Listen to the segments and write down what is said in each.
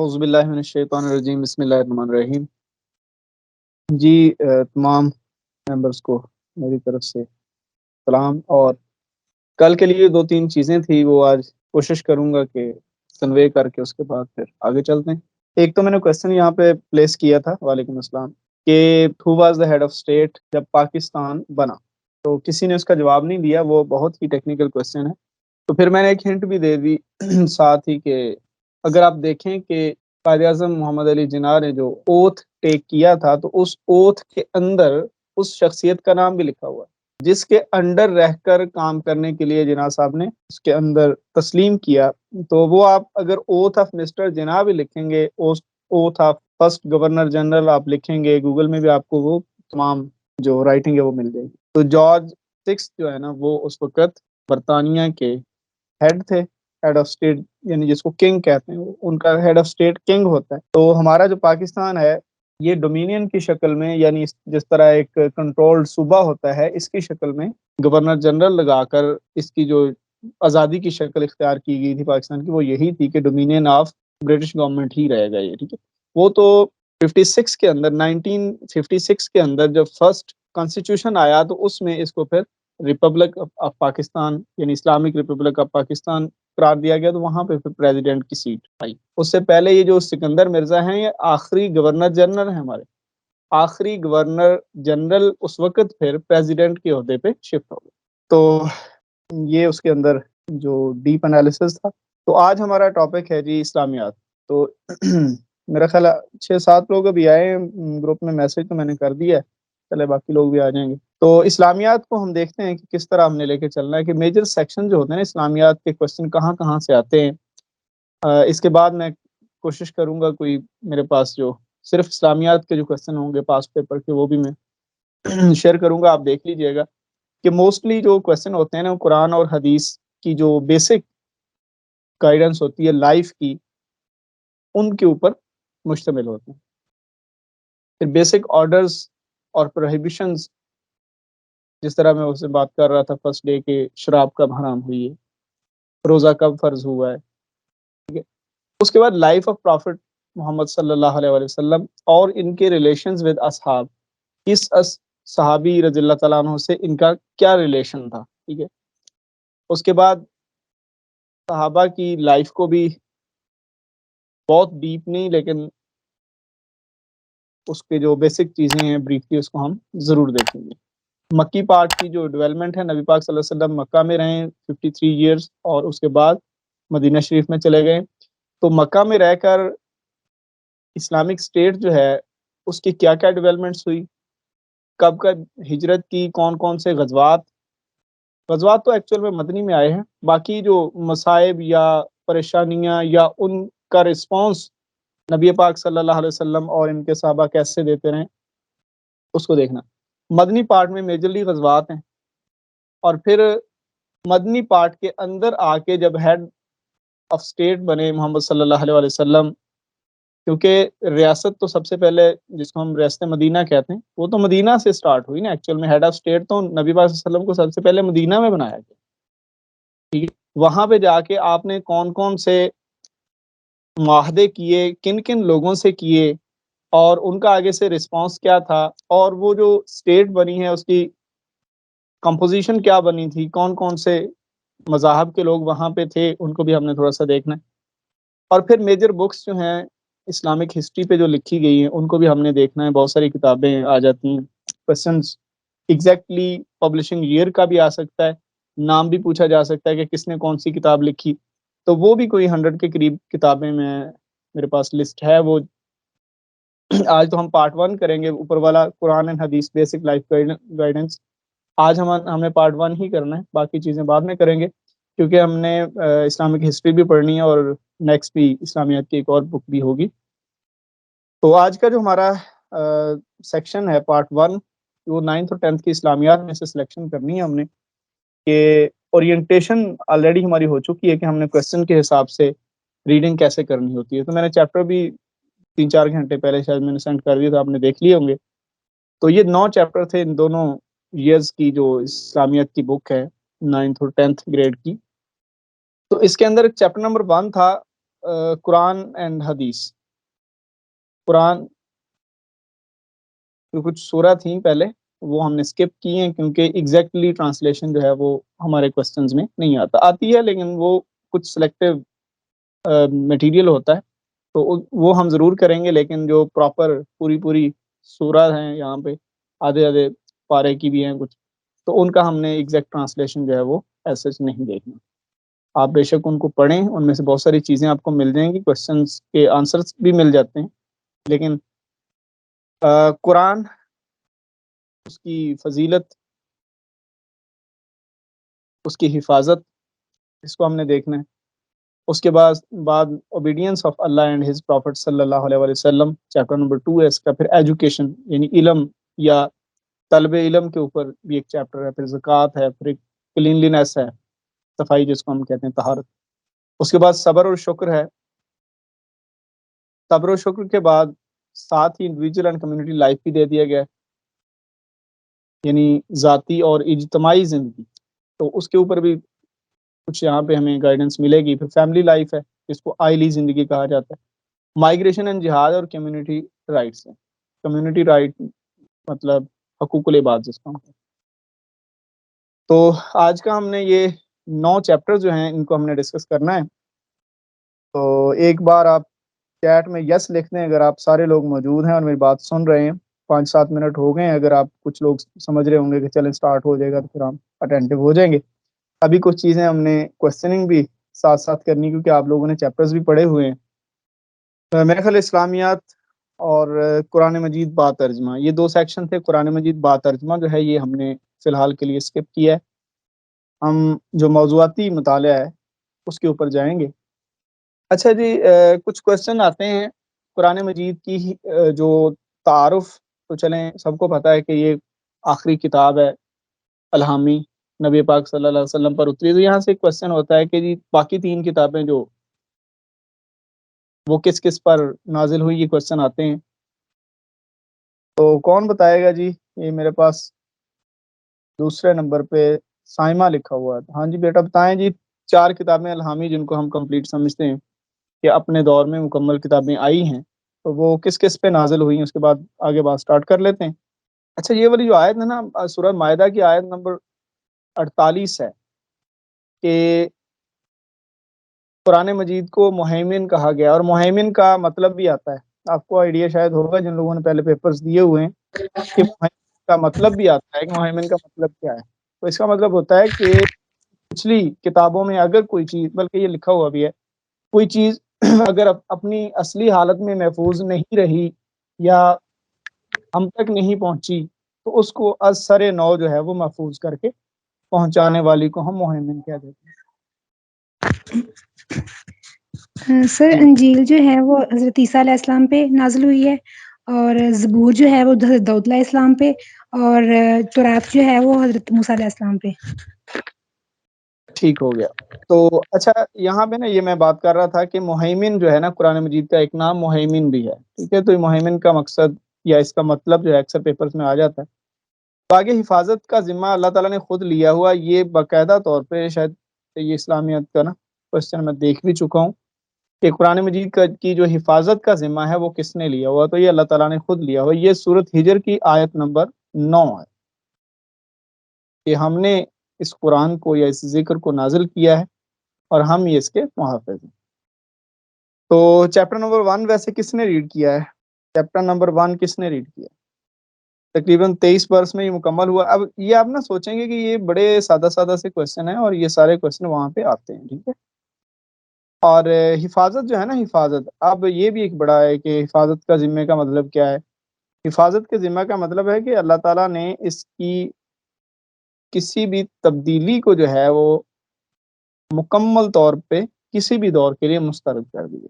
اعوذ باللہ من الشیطان الرجیم بسم اللہ الرحمن الرحیم۔ جی تمام ممبرس کو میری طرف سے سلام، اور کل کے لیے 2-3 چیزیں تھی وہ آج کوشش کروں گا کہ کنوے کر کے اس کے بعد پھر آگے چلتے ہیں۔ ایک تو میں نے کویسچن یہاں پہ پلیس کیا تھا، وعلیکم السلام، کہ who was the head of state جب پاکستان بنا، تو کسی نے اس کا جواب نہیں دیا، وہ بہت ہی ٹیکنیکل کویسچن ہے۔ تو پھر میں نے ایک ہنٹ بھی دے دی ساتھ ہی کہ اگر آپ دیکھیں کہ قائد اعظم محمد علی جناح نے جو اوتھ ٹیک کیا تھا، تو اس اوتھ کے اندر اس شخصیت کا نام بھی لکھا ہوا ہے جس کے انڈر رہ کر کام کرنے کے لیے جناح صاحب نے اس کے اندر تسلیم کیا۔ تو وہ آپ اگر اوتھ آف مسٹر جناح بھی لکھیں گے، oath of first governor general آپ لکھیں گے، گوگل میں بھی آپ کو وہ تمام جو رائٹنگ ہے وہ مل جائے گی۔ تو جارج 6 جو ہے نا، وہ اس وقت برطانیہ کے ہیڈ تھے، ہیڈ آف اسٹیٹ، یعنی جس کو کنگ کہتے ہیں، ان کا ہیڈ آف اسٹیٹ کنگ ہوتا ہے۔ تو ہمارا جو پاکستان ہے یہ ڈومینین کی شکل میں، یعنی جس طرح ایک کنٹرولڈ صوبہ ہوتا ہے، اس کی شکل میں گورنر جنرل لگا کر اس کی جو آزادی کی شکل اختیار کی گئی تھی پاکستان کی، وہ یہی تھی کہ ڈومینین آف برٹش گورنمنٹ ہی رہے گا یہ، ٹھیک ہے۔ وہ تو 56 کے اندر 1956 کے اندر جب فرسٹ کانسٹیٹیوشن آیا تو اس میں اس کو پھر ریپبلک آف پاکستان یعنی اسلامک ریپبلک آف پاکستان قرار دیا گیا، تو وہاں پہ پھر پریزیڈنٹ کی سیٹ آئی۔ اس سے پہلے یہ جو سکندر مرزا ہیں، یہ آخری گورنر جنرل ہیں، ہمارے آخری گورنر جنرل اس وقت پھر پریزیڈنٹ کے عہدے پہ شفٹ ہو گئے۔ تو یہ اس کے اندر جو ڈیپ انالیسس تھا۔ تو آج ہمارا ٹاپک ہے جی اسلامیات۔ تو میرا خیال 6-7 لوگ ابھی آئے ہیں گروپ میں، میسج تو میں نے کر دیا ہے، چلے باقی لوگ بھی آ جائیں گے۔ تو اسلامیات کو ہم دیکھتے ہیں کہ کس طرح ہم نے لے کے چلنا ہے، کہ میجر سیکشن جو ہوتے ہیں نا اسلامیات کے، کوسچن کہاں کہاں سے آتے ہیں۔ اس کے بعد میں کوشش کروں گا کوئی میرے پاس جو صرف اسلامیات کے جو کوسچن ہوں گے پاس پیپر کے، وہ بھی میں شیئر کروں گا، آپ دیکھ لیجئے گا کہ موسٹلی جو کوسچن ہوتے ہیں نا، قرآن اور حدیث کی جو بیسک گائیڈنس ہوتی ہے لائف کی، ان کے اوپر مشتمل ہوتے ہیں۔ پھر بیسک آرڈرز اور پروہیبیشنز، جس طرح میں اس سے بات کر رہا تھا فرسٹ ڈے کہ شراب کب حرام ہوئی ہے، روزہ کب فرض ہوا ہے، ٹھیک ہے۔ اس کے بعد لائف آف پرافٹ محمد صلی اللہ علیہ وآلہ وسلم اور ان کے ریلیشنز ود اصحاب، کس صحابی رضی اللہ تعالیٰ عنہ سے ان کا کیا ریلیشن تھا، ٹھیک ہے۔ اس کے بعد صحابہ کی لائف کو بھی بہت ڈیپ نہیں، لیکن اس کے جو بیسک چیزیں ہیں بریفلی اس کو ہم ضرور دیکھیں گے۔ مکی پارٹ کی جو ڈیولپمنٹ ہے، نبی پاک صلی اللہ علیہ وسلم مکہ میں رہیں 53 ایئرس، اور اس کے بعد مدینہ شریف میں چلے گئے۔ تو مکہ میں رہ کر اسلامک اسٹیٹ جو ہے اس کی کیا کیا ڈیولپمنٹس ہوئی، کب کب ہجرت کی، کون کون سے غزوات تو ایکچوئل میں مدنی میں آئے ہیں، باقی جو مصائب یا پریشانیاں یا ان کا رسپانس نبی پاک صلی اللہ علیہ وسلم اور ان کے صحابہ کیسے دیتے رہیں، اس کو دیکھنا۔ مدنی پارٹ میں میجرلی غزوات ہیں، اور پھر مدنی پارٹ کے اندر آ کے جب ہیڈ آف اسٹیٹ بنے محمد صلی اللہ علیہ وسلم، کیونکہ ریاست تو سب سے پہلے جس کو ہم ریاست مدینہ کہتے ہیں، وہ تو مدینہ سے سٹارٹ ہوئی نا، ایکچوئل میں ہیڈ آف اسٹیٹ تو نبی پاک صلی اللہ علیہ وسلم کو سب سے پہلے مدینہ میں بنایا گیا، ٹھیک ہے۔ وہاں پہ جا کے آپ نے کون کون سے معاہدے کیے، کن کن لوگوں سے کیے، اور ان کا آگے سے رسپانس کیا تھا، اور وہ جو اسٹیٹ بنی ہے اس کی کمپوزیشن کیا بنی تھی، کون کون سے مذاہب کے لوگ وہاں پہ تھے، ان کو بھی ہم نے تھوڑا سا دیکھنا ہے۔ اور پھر میجر بکس جو ہیں اسلامک ہسٹری پہ جو لکھی گئی ہیں ان کو بھی ہم نے دیکھنا ہے۔ بہت ساری کتابیں آ جاتی ہیں، کوسچنس ایگزیکٹلی پبلشنگ ایئر کا بھی آ سکتا ہے، نام بھی پوچھا جا سکتا ہے کہ کس نے کون سی کتاب لکھی، تو وہ بھی کوئی 100 کے قریب کتابیں میرے پاس لسٹ ہے۔ وہ آج تو ہم پارٹ 1 کریں گے، اوپر والا قرآن اینڈ حدیث بیسک لائف گائیڈنس، آج ہمیں پارٹ 1 ہی کرنا ہے، باقی چیزیں بعد میں کریں گے، کیونکہ ہم نے اسلامک ہسٹری بھی پڑھنی ہے، اور نیکسٹ بھی اسلامیات کی ایک اور بک بھی ہوگی۔ تو آج کا جو ہمارا سیکشن ہے پارٹ 1، وہ 9th اور 10th کی اسلامیات میں سے سلیکشن کرنی ہے ہم نے، کہ اورینٹیشن آلریڈی ہماری ہو چکی ہے کہ ہم نے کوسچن کے حساب سے ریڈنگ کیسے کرنی ہوتی ہے۔ تو میں نے چیپٹر بھی 3-4 گھنٹے پہلے شاید میں نے سینڈ کر دیا تھا، آپ نے دیکھ لیے ہوں گے۔ تو یہ 9 چیپٹر تھے ان دونوں ایئرز کی جو اسلامیات کی بک ہے 9th اور 10th گریڈ کی۔ تو اس کے اندر چیپٹر نمبر 1 تھا قرآن اینڈ حدیث. قرآن کی کچھ سورہ تھیں پہلے، وہ ہم نے اسکپ کی ہیں کیونکہ ایگزیکٹلی ٹرانسلیشن جو ہے وہ ہمارے کوسچنز میں نہیں آتی ہے، لیکن وہ کچھ سلیکٹیو مٹیریل ہوتا ہے تو وہ ہم ضرور کریں گے، لیکن جو پراپر پوری سورہ ہیں یہاں پہ آدھے پارے کی بھی ہیں کچھ، تو ان کا ہم نے ایگزیکٹ ٹرانسلیشن جو ہے وہ ایسے نہیں دیکھنا. آپ بے شک ان کو پڑھیں، ان میں سے بہت ساری چیزیں آپ کو مل جائیں گی، کوسچنز کے آنسرس بھی مل جاتے ہیں، لیکن قرآن، اس کی فضیلت، اس کی حفاظت، اس کو ہم نے دیکھنا ہے. اس کے بعد obedience of Allah and his prophet صلی اللہ علیہ وسلم، چیپٹر نمبر 2 ہے اس کا. پھر ایجوکیشن یعنی علم یا طلب علم کے اوپر بھی ایک چیپٹر ہے. پھر زکوٰۃ ہے، پھر کلینلینس ہے، صفائی جس کو ہم کہتے ہیں طہارت. اس کے بعد صبر اور شکر ہے. صبر و شکر کے بعد ساتھ ہی انڈیویجول اینڈ کمیونٹی لائف بھی دے دیا گیا ہے، یعنی ذاتی اور اجتماعی زندگی، تو اس کے اوپر بھی کچھ یہاں پہ ہمیں گائیڈنس ملے گی. پھر فیملی لائف ہے جس کو آئلی زندگی کہا جاتا ہے. مائگریشن اینڈ جہاد اور کمیونٹی رائٹس ہیں. کمیونٹی رائٹ مطلب حقوق العباد جس کو ہم کہتے ہیں. تو آج کا ہم نے یہ 9 چیپٹر جو ہیں ان کو ہم نے ڈسکس کرنا ہے. تو ایک بار آپ چیٹ میں یس لکھ دیں اگر آپ سارے لوگ موجود ہیں اور میری بات سن رہے ہیں. 5-7 منٹ ہو گئے ہیں، اگر آپ کچھ لوگ سمجھ رہے ہوں گے کہ چلیں سٹارٹ ہو جائے گا تو پھر ہم اٹینٹیو ہو جائیں گے. ابھی کچھ چیزیں ہم نے کوسچننگ بھی ساتھ ساتھ کرنی کیونکہ آپ لوگوں نے چیپٹرز بھی پڑھے ہوئے ہیں. میرے خیال اسلامیات اور قرآن مجید با ترجمہ، یہ 2 سیکشن تھے. قرآن مجید با ترجمہ جو ہے یہ ہم نے فی الحال کے لیے اسکپ کیا ہے. ہم جو موضوعاتی مطالعہ ہے اس کے اوپر جائیں گے. اچھا جی، کچھ کوسچن آتے ہیں قرآن مجید کی جو تعارف، تو چلیں سب کو پتہ ہے کہ یہ آخری کتاب ہے الہامی، نبی پاک صلی اللہ علیہ وسلم پر اتری. تو یہاں سے ایک کوسچن ہوتا ہے کہ جی باقی 3 کتابیں جو وہ کس کس پر نازل ہوئی، یہ کوسچن آتے ہیں. تو کون بتائے گا جی؟ یہ میرے پاس دوسرے نمبر پہ سائمہ لکھا ہوا ہے. ہاں جی بیٹا بتائیں جی. 4 کتابیں الہامی جن کو ہم کمپلیٹ سمجھتے ہیں کہ اپنے دور میں مکمل کتابیں آئی ہیں، تو وہ کس کس پہ نازل ہوئی ہیں، اس کے بعد آگے بات سٹارٹ کر لیتے ہیں. اچھا، یہ والی جو آیت ہے نا سورہ مائدہ کی آیت نمبر 48 ہے کہ قرآن مجید کو مہیمن کہا گیا، اور مہیمن کا مطلب بھی آتا ہے. آپ کو آئیڈیا شاید ہوگا جن لوگوں نے پہلے پیپرز دیے ہوئے ہیں کہ مہیمن کا مطلب بھی آتا ہے کہ مہیمن کا مطلب کیا ہے. تو اس کا مطلب ہوتا ہے کہ پچھلی کتابوں میں اگر کوئی چیز، بلکہ یہ لکھا ہوا بھی ہے، کوئی چیز اگر اپنی اصلی حالت میں محفوظ نہیں رہی یا ہم تک نہیں پہنچی تو اس کو از سر نو جو ہے وہ محفوظ کر کے پہنچانے والی کو ہم مہمن کہہ دیتے ہیں. سر انجیل جو ہے وہ حضرت عیسیٰ علیہ السلام پہ نازل ہوئی ہے، اور زبور جو ہے وہ حضرت داؤد علیہ السلام پہ، اور تورات جو ہے وہ حضرت موسیٰ علیہ السلام پہ. ٹھیک ہو گیا. تو اچھا یہاں پہ نا یہ میں بات کر رہا تھا کہ مہیمن جو ہے نا قرآن مجید کا ایک نام مہیمن بھی ہے. ٹھیک ہے، تو یہ مہیمن کا مقصد یا اس کا مطلب جو ہے اکثر پیپرز میں آ جاتا ہے. تو آگے حفاظت کا ذمہ اللہ تعالیٰ نے خود لیا ہوا. یہ باقاعدہ طور پہ شاید یہ اسلامیات کا نا کوسچن میں دیکھ بھی چکا ہوں کہ قرآن مجید کی جو حفاظت کا ذمہ ہے وہ کس نے لیا ہوا، تو یہ اللہ تعالیٰ نے خود لیا ہوا. یہ سورۃ ہجر کی آیت نمبر 9 ہے کہ ہم نے اس قرآن کو یا اس ذکر کو نازل کیا ہے اور ہم یہ اس کے محافظ ہیں. تو چیپٹر نمبر 1 ویسے کس نے ریڈ کیا ہے؟ چیپٹر نمبر 1 کس نے ریڈ کیا؟ تقریباً 23 برس میں یہ مکمل ہوا. اب یہ آپ نہ سوچیں گے کہ یہ بڑے سادہ سے کوسچن ہیں اور یہ سارے کوسچن وہاں پہ آتے ہیں. ٹھیک ہے، اور حفاظت جو ہے نا، حفاظت، اب یہ بھی ایک بڑا ہے کہ حفاظت کا ذمہ کا مطلب کیا ہے. حفاظت کے ذمہ کا مطلب ہے کہ اللہ تعالیٰ نے اس کی کسی بھی تبدیلی کو جو ہے وہ مکمل طور پہ کسی بھی دور کے لیے مسترد کر دیا.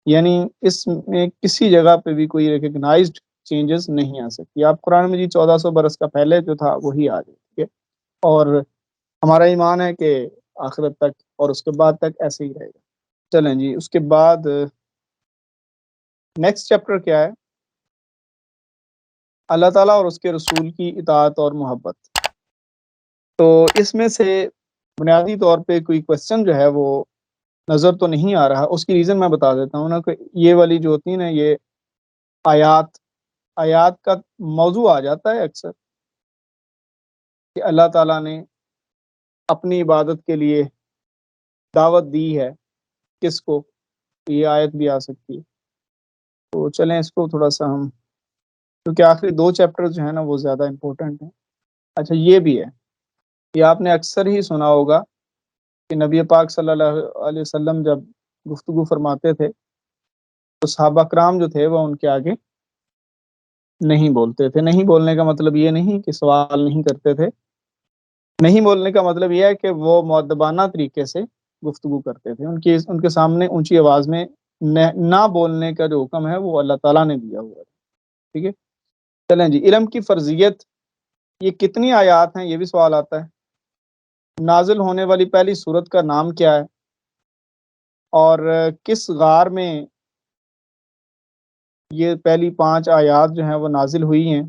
یعنی اس میں کسی جگہ پہ بھی کوئی ریکگنائزڈ چینجز نہیں آ سکتی. آپ قرآن مجید 1400 برس کا پہلے جو تھا وہی آ جائے. ٹھیک ہے، اور ہمارا ایمان ہے کہ آخرت تک اور اس کے بعد تک ایسے ہی رہے گا. چلیں جی، اس کے بعد نیکسٹ چیپٹر کیا ہے؟ اللہ تعالیٰ اور اس کے رسول کی اطاعت اور محبت. تو اس میں سے بنیادی طور پہ کوئی کوسچن جو ہے وہ نظر تو نہیں آ رہا. اس کی ریزن میں بتا دیتا ہوں نا کہ یہ والی جو ہوتی ہے نا یہ آیات کا موضوع آ جاتا ہے اکثر کہ اللہ تعالیٰ نے اپنی عبادت کے لیے دعوت دی ہے کس کو. یہ آیت بھی آ سکتی ہے. تو چلیں اس کو تھوڑا سا ہم، کیونکہ آخری 2 چیپٹر جو ہیں نا وہ زیادہ امپورٹنٹ ہیں. اچھا یہ بھی ہے، یہ آپ نے اکثر ہی سنا ہوگا کہ نبی پاک صلی اللہ علیہ وسلم جب گفتگو فرماتے تھے تو صحابہ کرام جو تھے وہ ان کے آگے نہیں بولتے تھے. نہیں بولنے کا مطلب یہ نہیں کہ سوال نہیں کرتے تھے. نہیں بولنے کا مطلب یہ ہے کہ وہ مؤدبانہ طریقے سے گفتگو کرتے تھے. ان کے سامنے اونچی آواز میں نہ بولنے کا جو حکم ہے وہ اللہ تعالیٰ نے دیا ہوا ہے. ٹھیک ہے. چلیں جی، علم کی فرضیت، یہ کتنی آیات ہیں یہ بھی سوال آتا ہے. نازل ہونے والی پہلی سورت کا نام کیا ہے، اور کس غار میں یہ پہلی 5 آیات جو ہیں وہ نازل ہوئی ہیں.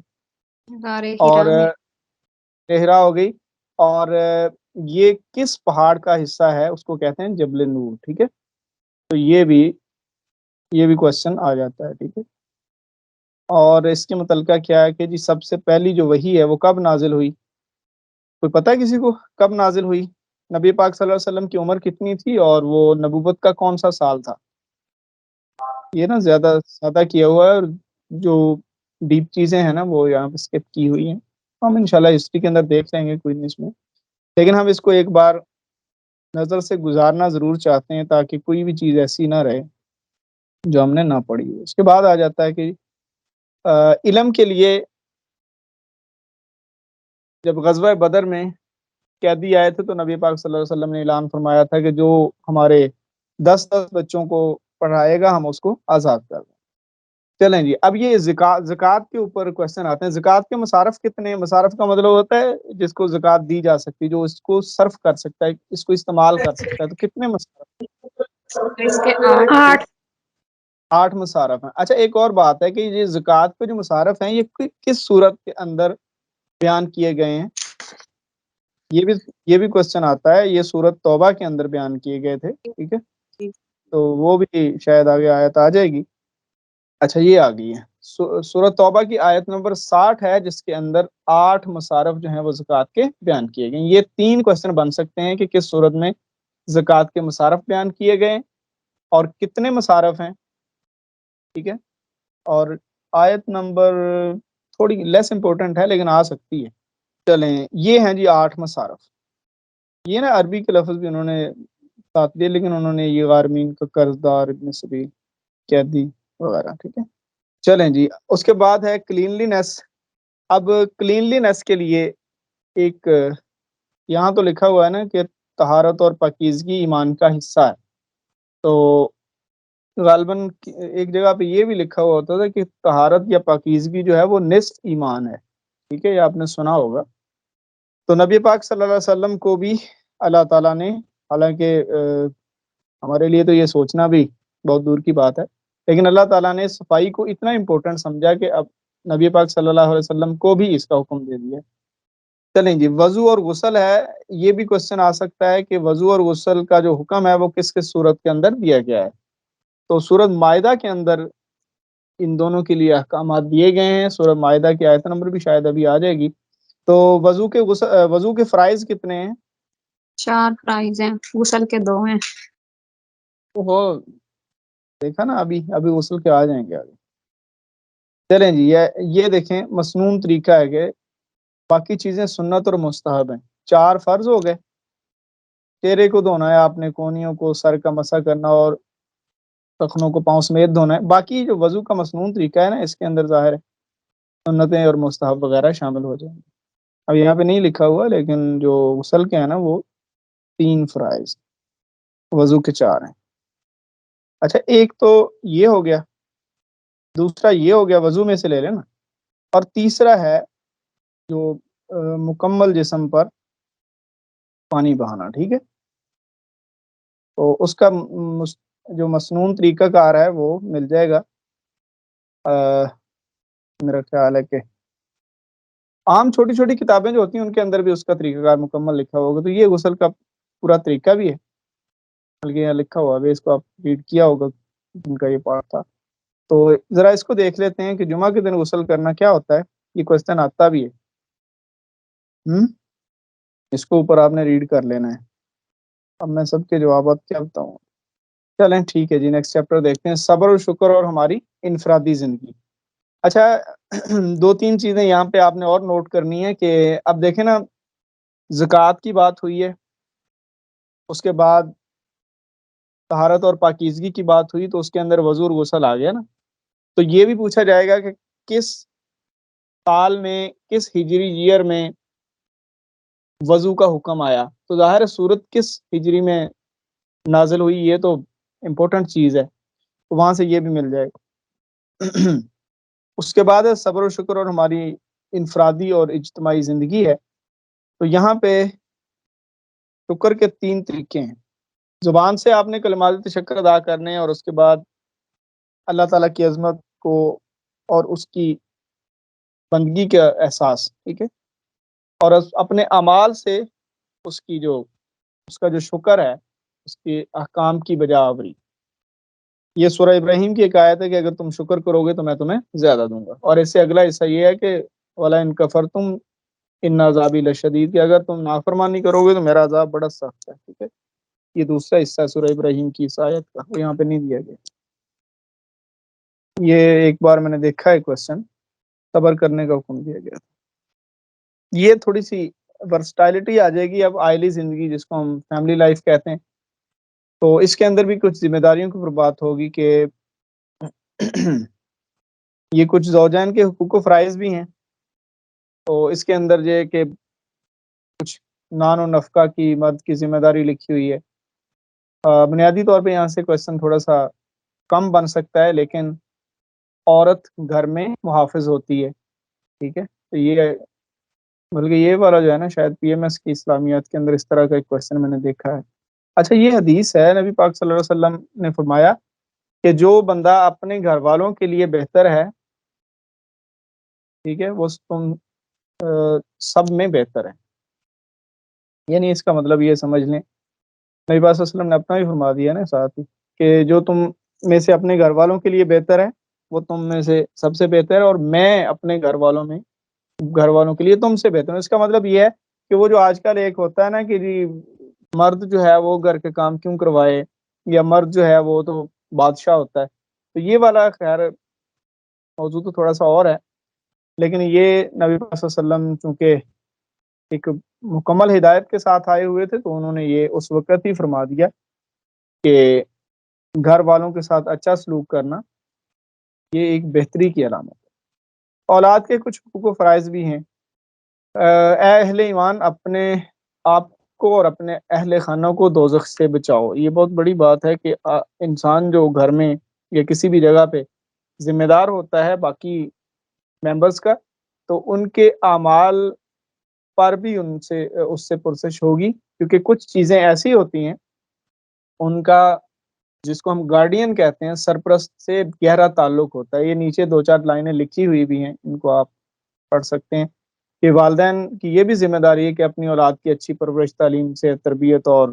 غار اور ہرا میں صحرا ہو گئی. اور یہ کس پہاڑ کا حصہ ہے، اس کو کہتے ہیں جبل نور. ٹھیک ہے. تو یہ بھی کوشچن آ جاتا ہے. ٹھیک ہے. اور اس کے متعلقہ کیا ہے کہ جی سب سے پہلی جو وحی ہے وہ کب نازل ہوئی، کوئی پتہ ہے کسی کو کب نازل ہوئی؟ نبی پاک صلی اللہ علیہ وسلم کی عمر کتنی تھی اور وہ نبوت کا کون سا سال تھا؟ یہ نا زیادہ سادہ کیا ہوا ہے اور جو ڈیپ چیزیں ہیں نا وہ یہاں پہ اسکپ کی ہوئی ہیں. ہم انشاءاللہ ہسٹری کے اندر دیکھ لیں گے کوئی نہیں اس میں، لیکن ہم اس کو ایک بار نظر سے گزارنا ضرور چاہتے ہیں تاکہ کوئی بھی چیز ایسی نہ رہے جو ہم نے نہ پڑھی ہو. اس کے بعد آ جاتا ہے کہ علم کے لیے جب غزوہ بدر میں قیدی آئے تھے تو نبی پاک صلی اللہ علیہ وسلم نے اعلان فرمایا تھا کہ جو ہمارے 10 بچوں کو پڑھائے گا ہم اس کو آزاد کر دیں. چلیں جی، اب یہ زکوٰۃ کے اوپر کوشچن آتے ہیں. زکوٰۃ کے مصارف کتنے ہیں؟ مصارف کا مطلب ہوتا ہے جس کو زکوٰۃ دی جا سکتی، جو اس کو صرف کر سکتا ہے، اس کو استعمال کر سکتا ہے. تو کتنے مصارف؟ اس کے 8 8 مصارف ہیں. اچھا ایک اور بات ہے کہ یہ زکوٰۃ کے جو مصارف ہیں یہ کس صورت کے اندر بیان کیے گئے ہیں؟ یہ بھی کوشچن آتا ہے. یہ سورت توبہ کے اندر بیان کیے گئے تھے. ٹھیک ہے. تو وہ بھی شاید آگے آیت آ جائے گی. اچھا یہ آ گئی ہے سورت توبہ کی آیت نمبر 60 ہے جس کے اندر 8 مصارف جو ہیں وہ زکوٰۃ کے بیان کیے گئے. یہ 3 کوشچن بن سکتے ہیں کہ کس صورت میں زکوٰۃ کے مصارف بیان کیے گئے اور کتنے مصارف ہیں. ٹھیک ہے. اور آیت نمبر تھوڑی لیس امپورٹنٹ ہے لیکن آ سکتی ہے. چلیں یہ ہیں جی 8 مصارف. یہ نا عربی کے لفظ بھی انہوں نے ساتھ دیے لیکن انہوں نے یہ غارمین کا قرض دار، ابن سبیل، قیدی وغیرہ. ٹھیک ہے. چلیں جی، اس کے بعد ہے کلینلی نیس. اب کلینلی نیس کے لیے ایک یہاں تو لکھا ہوا ہے نا کہ طہارت اور پاکیزگی ایمان کا حصہ ہے. تو غالباً ایک جگہ پہ یہ بھی لکھا ہوا ہوتا تھا کہ طہارت یا پاکیزگی جو ہے وہ نصف ایمان ہے. ٹھیک ہے. یہ آپ نے سنا ہوگا. تو نبی پاک صلی اللہ علیہ وسلم کو بھی اللہ تعالیٰ نے، حالانکہ ہمارے لیے تو یہ سوچنا بھی بہت دور کی بات ہے، لیکن اللہ تعالیٰ نے صفائی کو اتنا امپورٹنٹ سمجھا کہ اب نبی پاک صلی اللہ علیہ وسلم کو بھی اس کا حکم دے دیا. چلیں جی، وضو اور غسل ہے. یہ بھی کوشچن آ سکتا ہے کہ وضو اور غسل کا جو حکم ہے وہ کس کس صورت کے اندر دیا گیا ہے. تو سورۃ مائدہ کے اندر ان دونوں کے لیے احکامات دیے گئے ہیں. سورۃ مائدہ کی آیت نمبر بھی شاید ابھی آ جائے گی. تو وضو کے فرائض کتنے ہیں؟ 4 فرائض ہیں، غسل کے 2 ہیں. وہ دیکھا نا، ابھی غسل کے آ جائیں گے آگے. چلیں جی، یہ دیکھیں مسنون طریقہ ہے کہ باقی چیزیں سنت اور مستحب ہیں. 4 فرض ہو گئے. چہرے کو دھونا ہے آپ نے، کونیوں کو، سر کا مسح کرنا اور ٹخنوں کو پاؤں سمیت دھونا ہے. باقی جو وضو کا مسنون طریقہ ہے نا اس کے اندر ظاہر ہے سنتیں اور مستحب وغیرہ شامل ہو جائیں گے. اب یہاں پہ نہیں لکھا ہوا لیکن جو غسل کے ہیں نا وہ 3 فرائض، وضو کے 4 ہیں. اچھا ایک تو یہ ہو گیا، دوسرا یہ ہو گیا وضو میں سے لے لینا، اور تیسرا ہے جو مکمل جسم پر پانی بہانا. ٹھیک ہے. تو اس کا جو مسنون طریقہ کار ہے وہ مل جائے گا. میرا خیال ہے کہ عام چھوٹی چھوٹی کتابیں جو ہوتی ہیں ان کے اندر بھی اس کا طریقہ کار مکمل لکھا ہوگا. تو یہ غسل کا پورا طریقہ بھی ہے بلکہ یہاں لکھا ہوا ہے، اس کو آپ ریڈ کیا ہوگا جن کا یہ پارٹ تھا. تو ذرا اس کو دیکھ لیتے ہیں کہ جمعہ کے دن غسل کرنا کیا ہوتا ہے. یہ کوشچن آتا بھی ہے. اس کو اوپر آپ نے ریڈ کر لینا ہے. اب میں سب کے جوابات کیا بتاؤں. چلیں ٹھیک ہے جی، نیکسٹ چیپٹر دیکھتے ہیں، صبر و شکر اور ہماری انفرادی زندگی. اچھا، 2-3 چیزیں یہاں پہ آپ نے اور نوٹ کرنی ہے کہ اب دیکھیں نا، زکوٰۃ کی بات ہوئی ہے، اس کے بعد طہارت اور پاکیزگی کی بات ہوئی، تو اس کے اندر وضو اور غسل آ گیا نا. تو یہ بھی پوچھا جائے گا کہ کس سال میں، کس ہجری ایئر میں وضو کا حکم آیا. تو ظاہر صورت کس ہجری میں نازل ہوئی، یہ تو امپورٹنٹ چیز ہے، تو وہاں سے یہ بھی مل جائے گا. اس کے بعد ہے صبر و شکر اور ہماری انفرادی اور اجتماعی زندگی ہے. تو یہاں پہ شکر کے 3 طریقے ہیں. زبان سے آپ نے کلمات تشکر ادا کرنے ہیں، اور اس کے بعد اللہ تعالیٰ کی عظمت کو اور اس کی بندگی کا احساس، ٹھیک ہے، اور اپنے اعمال سے اس کا جو شکر ہے، اس کے احکام کی بجا آوری. یہ سورہ ابراہیم کی ایک آیت ہے کہ اگر تم شکر کرو گے تو میں تمہیں زیادہ دوں گا. اور اس سے اگلا حصہ یہ ہے کہ وَلَا إِن كَفَرْتُمْ إِنَّ عَذَابِي لَشَدِيدٌ، کہ اگر تم نافرمانی کرو گے تو میرا عذاب بڑا سخت ہے. ٹھیک ہے، یہ دوسرا حصہ ہے سورہ ابراہیم کی اس آیت کا، وہ یہاں پہ نہیں دیا گیا. یہ ایک بار میں نے دیکھا ہے کوشچن، صبر کرنے کا حکم دیا گیا تھا. یہ تھوڑی سی ورسٹائلٹی آ جائے گی اب عائلی زندگی، جس کو ہم فیملی لائف کہتے ہیں. تو اس کے اندر بھی کچھ ذمہ داریوں کے اوپر بات ہوگی کہ یہ کچھ زوجین کے حقوق و فرائض بھی ہیں. تو اس کے اندر یہ کہ کچھ نان و نفقہ کی مرد کی ذمہ داری لکھی ہوئی ہے. بنیادی طور پہ یہاں سے کوشچن تھوڑا سا کم بن سکتا ہے، لیکن عورت گھر میں محافظ ہوتی ہے. ٹھیک ہے، تو یہ بلکہ یہ والا جو ہے نا، شاید پی ایم ایس کی اسلامیات کے اندر اس طرح کا ایک کوشچن میں نے دیکھا ہے. اچھا، یہ حدیث ہے، نبی پاک صلی اللہ علیہ وسلم نے فرمایا کہ جو بندہ اپنے گھر والوں کے لیے بہتر ہے، ٹھیک ہے، وہ تم سب میں بہتر ہے. یعنی اس کا مطلب یہ سمجھ لیں، نبی پاک صلی اللہ علیہ وسلم نے اپنا بھی فرما دیا نا ساتھ ہی، کہ جو تم میں سے اپنے گھر والوں کے لیے بہتر ہے وہ تم میں سے سب سے بہتر ہے، اور میں اپنے گھر والوں کے لیے تم سے بہتر ہوں. اس کا مطلب یہ ہے کہ وہ جو آج کل ایک ہوتا ہے نا کہ جی مرد جو ہے وہ گھر کے کام کیوں کروائے، یا مرد جو ہے وہ تو بادشاہ ہوتا ہے. تو یہ والا خیر موضوع تو تھوڑا سا اور ہے، لیکن یہ نبی پاک صلی اللہ علیہ وسلم چونکہ ایک مکمل ہدایت کے ساتھ آئے ہوئے تھے، تو انہوں نے یہ اس وقت ہی فرما دیا کہ گھر والوں کے ساتھ اچھا سلوک کرنا یہ ایک بہتری کی علامت ہے. اولاد کے کچھ حقوق و فرائض بھی ہیں. اے اہل ایمان، اپنے آپ کو اور اپنے اہل خانہ کو دوزخ سے بچاؤ. یہ بہت بڑی بات ہے کہ انسان جو گھر میں یا کسی بھی جگہ پہ ذمہ دار ہوتا ہے باقی ممبرس کا، تو ان کے اعمال پر بھی اس سے پرسش ہوگی، کیونکہ کچھ چیزیں ایسی ہوتی ہیں ان کا، جس کو ہم گارڈین کہتے ہیں، سرپرست سے گہرا تعلق ہوتا ہے. یہ نیچے 2-4 لائنیں لکھی ہوئی بھی ہیں، ان کو آپ پڑھ سکتے ہیں کہ والدین کی یہ بھی ذمہ داری ہے کہ اپنی اولاد کی اچھی پرورش، تعلیم سے تربیت، اور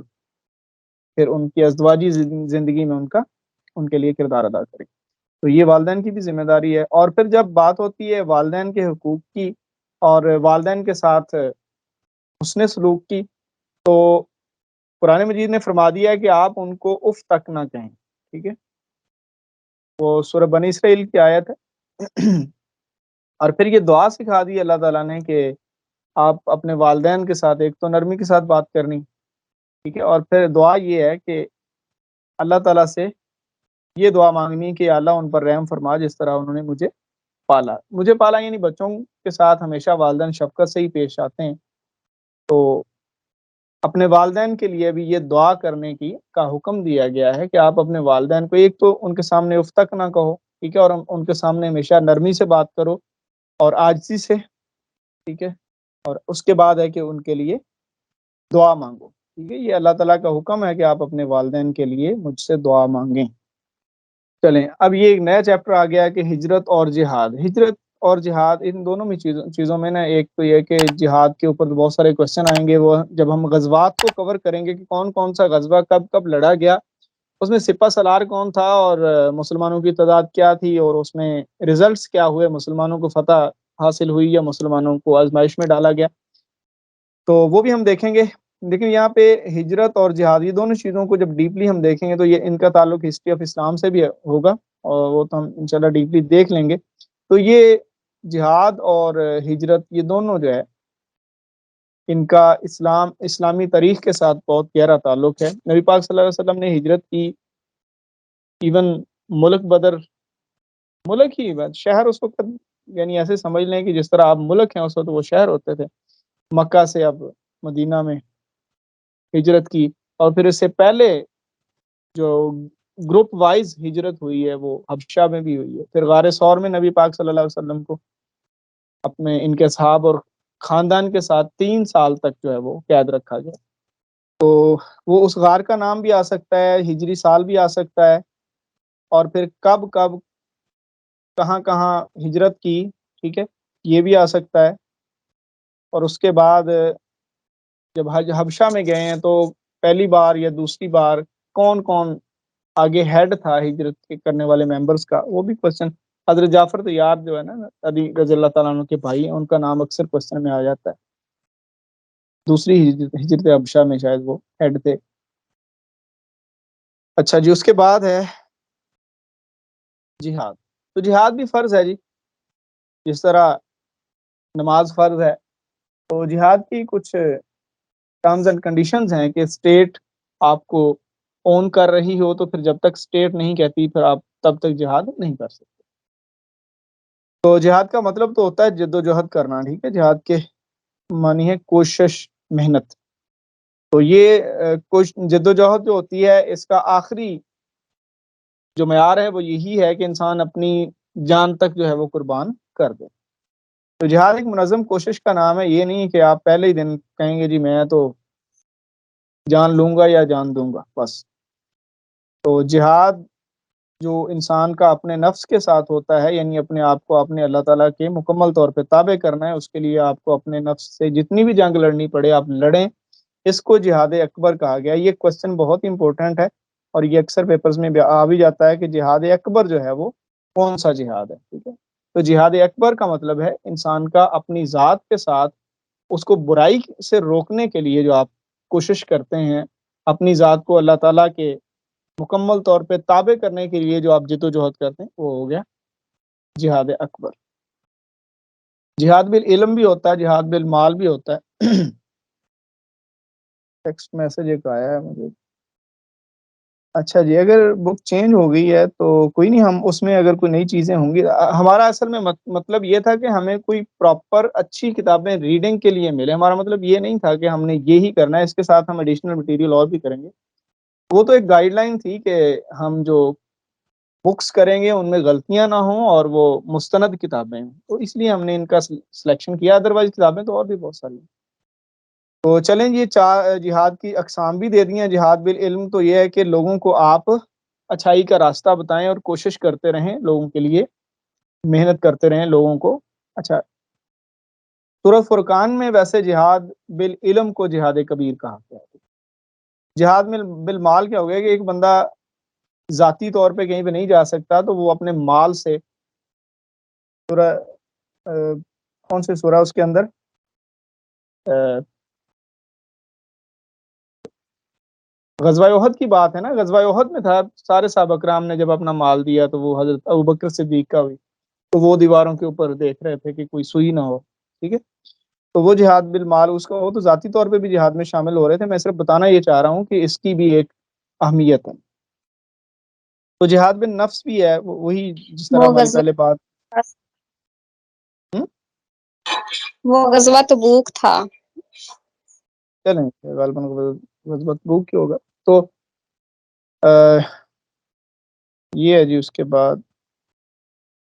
پھر ان کی ازدواجی زندگی میں ان کے لیے کردار ادا کریں. تو یہ والدین کی بھی ذمہ داری ہے. اور پھر جب بات ہوتی ہے والدین کے حقوق کی اور والدین کے ساتھ حسن سلوک کی، تو قرآن مجید نے فرما دیا ہے کہ آپ ان کو اف تک نہ کہیں. ٹھیک ہے، وہ سورہ بنی اسرائیل کی آیت ہے. اور پھر یہ دعا سکھا دی اللہ تعالیٰ نے کہ آپ اپنے والدین کے ساتھ ایک تو نرمی کے ساتھ بات کرنی، ٹھیک ہے، اور پھر دعا یہ ہے کہ اللہ تعالیٰ سے یہ دعا مانگنی کہ اللہ ان پر رحم فرما جس طرح انہوں نے مجھے پالا. یعنی بچوں کے ساتھ ہمیشہ والدین شفقت سے ہی پیش آتے ہیں. تو اپنے والدین کے لیے بھی یہ دعا کرنے کا حکم دیا گیا ہے کہ آپ اپنے والدین کو ایک تو ان کے سامنے اف تک نہ کہو، ٹھیک ہے، اور ان کے سامنے ہمیشہ نرمی سے بات کرو اور عاجزی سے، ٹھیک ہے، اور اس کے بعد ہے کہ ان کے لیے دعا مانگو. ٹھیک ہے، یہ اللہ تعالیٰ کا حکم ہے کہ آپ اپنے والدین کے لیے مجھ سے دعا مانگیں. چلیں، اب یہ ایک نیا چیپٹر آ گیا کہ ہجرت اور جہاد. ہجرت اور جہاد، ان دونوں میں چیزوں میں نا، ایک تو یہ کہ جہاد کے اوپر بہت سارے کوشچن آئیں گے، وہ جب ہم غزوات کو کور کریں گے کہ کون کون سا غزوہ کب کب لڑا گیا، اس میں سپہ سالار کون تھا، اور مسلمانوں کی تعداد کیا تھی، اور اس میں ریزلٹس کیا ہوئے، مسلمانوں کو فتح حاصل ہوئی یا مسلمانوں کو آزمائش میں ڈالا گیا، تو وہ بھی ہم دیکھیں گے۔ لیکن یہاں پہ ہجرت اور جہاد، یہ دونوں چیزوں کو جب ڈیپلی ہم دیکھیں گے تو یہ ان کا تعلق ہسٹری آف اسلام سے بھی ہوگا، اور وہ تو ہم انشاءاللہ ڈیپلی دیکھ لیں گے۔ تو یہ جہاد اور ہجرت، یہ دونوں جو ہے ان کا اسلامی تاریخ کے ساتھ بہت گہرا تعلق ہے۔ نبی پاک صلی اللہ علیہ وسلم نے ہجرت کی، ایون ملک بدر، ملک ہی شہر اس وقت، یعنی ایسے سمجھ لیں کہ جس طرح آپ ملک ہیں اس وقت وہ شہر ہوتے تھے، مکہ سے اب مدینہ میں ہجرت کی، اور پھر اس سے پہلے جو گروپ وائز ہجرت ہوئی ہے وہ حبشہ میں بھی ہوئی ہے۔ پھر غار ثور میں نبی پاک صلی اللہ علیہ وسلم کو اپنے ان کے اصحاب اور خاندان کے ساتھ 3 سال تک جو ہے وہ قید رکھا گیا۔ تو وہ اس غار کا نام بھی آ سکتا ہے، ہجری سال بھی آ سکتا ہے، اور پھر کب کب کہاں کہاں ہجرت کی، ٹھیک ہے، یہ بھی آ سکتا ہے۔ اور اس کے بعد جب حبشہ میں گئے ہیں تو پہلی بار یا دوسری بار کون کون آگے ہیڈ تھا ہجرت کے کرنے والے ممبرس کا، وہ بھی کوشچن۔ حضرت جعفر طیار جو ہے نا علی رضی اللہ تعالیٰ عنہ کے بھائی ہیں، ان کا نام اکثر کوشچن میں آ جاتا ہے، دوسری ہجرت حبشہ میں شاید وہ ہیڈ تھے۔ اچھا جی، اس کے بعد ہے جہاد۔ تو جہاد بھی فرض ہے جی، جس طرح نماز فرض ہے، تو جہاد کی کچھ ٹرمز اینڈ کنڈیشنز ہیں کہ اسٹیٹ آپ کو اون کر رہی ہو تو پھر جب تک اسٹیٹ نہیں کہتی پھر آپ تب تک جہاد نہیں کر سکتے۔ تو جہاد کا مطلب تو ہوتا ہے جد و جہد کرنا، ٹھیک ہے، جہاد کے معنی ہے کوشش، محنت۔ تو یہ جد و جہد جو ہوتی ہے، اس کا آخری جو معیار ہے وہ یہی ہے کہ انسان اپنی جان تک جو ہے وہ قربان کر دے۔ تو جہاد ایک منظم کوشش کا نام ہے، یہ نہیں کہ آپ پہلے ہی دن کہیں گے جی میں تو جان لوں گا یا جان دوں گا بس۔ تو جہاد جو انسان کا اپنے نفس کے ساتھ ہوتا ہے، یعنی اپنے آپ کو اپنے اللہ تعالیٰ کے مکمل طور پہ تابع کرنا ہے، اس کے لیے آپ کو اپنے نفس سے جتنی بھی جنگ لڑنی پڑے آپ لڑیں، اس کو جہاد اکبر کہا گیا۔ یہ کوشچن بہت امپورٹنٹ ہے، اور یہ اکثر پیپرز میں آ بھی جاتا ہے کہ جہاد اکبر جو ہے وہ کون سا جہاد ہے، ٹھیک ہے۔ تو جہاد اکبر کا مطلب ہے انسان کا اپنی ذات کے ساتھ اس کو برائی سے روکنے کے لیے جو آپ کوشش کرتے ہیں، اپنی ذات کو اللہ تعالیٰ کے مکمل طور پہ تابع کرنے کے لیے جو آپ جد و جہد کرتے ہیں، وہ ہو گیا جہاد اکبر۔ جہاد بالعلم بھی ہوتا ہے، جہاد بالمال بھی ہوتا ہے۔ ٹیکسٹ میسج ایک آیا ہے مجھے، اچھا جی، اگر بک چینج ہو گئی ہے تو کوئی نہیں، ہم اس میں اگر کوئی نئی چیزیں ہوں گی، ہمارا اصل میں مطلب یہ تھا کہ ہمیں کوئی پراپر اچھی کتابیں ریڈنگ کے لیے ملے۔ ہمارا مطلب یہ نہیں تھا کہ ہم نے یہی کرنا ہے، اس کے ساتھ ہم ایڈیشنل مٹیریل اور بھی کریں گے۔ وہ تو ایک گائیڈ لائن تھی کہ ہم جو بکس کریں گے ان میں غلطیاں نہ ہوں اور وہ مستند کتابیں ہوں، تو اس لیے ہم نے ان کا سلیکشن کیا، ادروائز کتابیں تو اور بھی بہت ساری ہیں۔ تو چلیں یہ 4 جہاد کی اقسام بھی دے دی ہیں۔ جہاد بالعلم تو یہ ہے کہ لوگوں کو آپ اچھائی کا راستہ بتائیں اور کوشش کرتے رہیں لوگوں کے لیے، محنت کرتے رہیں لوگوں کو۔ اچھا، سورہ فرقان میں ویسے جہاد بالعلم کو جہاد کبیر کہا گیا ہے۔ جہاد بالمال کیا ہو گیا کہ ایک بندہ ذاتی طور پہ کہیں پہ نہیں جا سکتا تو وہ اپنے مال سے، سورہ کون سی سورہ اس کے اندر، غزوہ احد کی بات ہے نا، غزوہ احد میں تھا، سارے صحابہ کرام نے جب اپنا مال دیا تو وہ حضرت ابوبکر صدیق کا ہوئی، تو وہ دیواروں کے اوپر دیکھ رہے تھے کہ کوئی سوئی نہ ہو، ٹھیک ہے۔ تو وہ جہاد بالمال، اس کو وہ تو ذاتی طور پہ بھی جہاد میں شامل ہو رہے تھے۔ میں صرف بتانا یہ چاہ رہا ہوں کہ اس کی بھی ایک اہمیت ہے۔ تو جہاد بن نفس بھی ہے، وہی جس طرح وہ ہماری غزوہ پہلے بات۔ وہ غزوہ تبوک تھا۔ چلیں غالباً غزوہ تبوک کی ہوگا۔ تو یہ ہے جی، اس کے بعد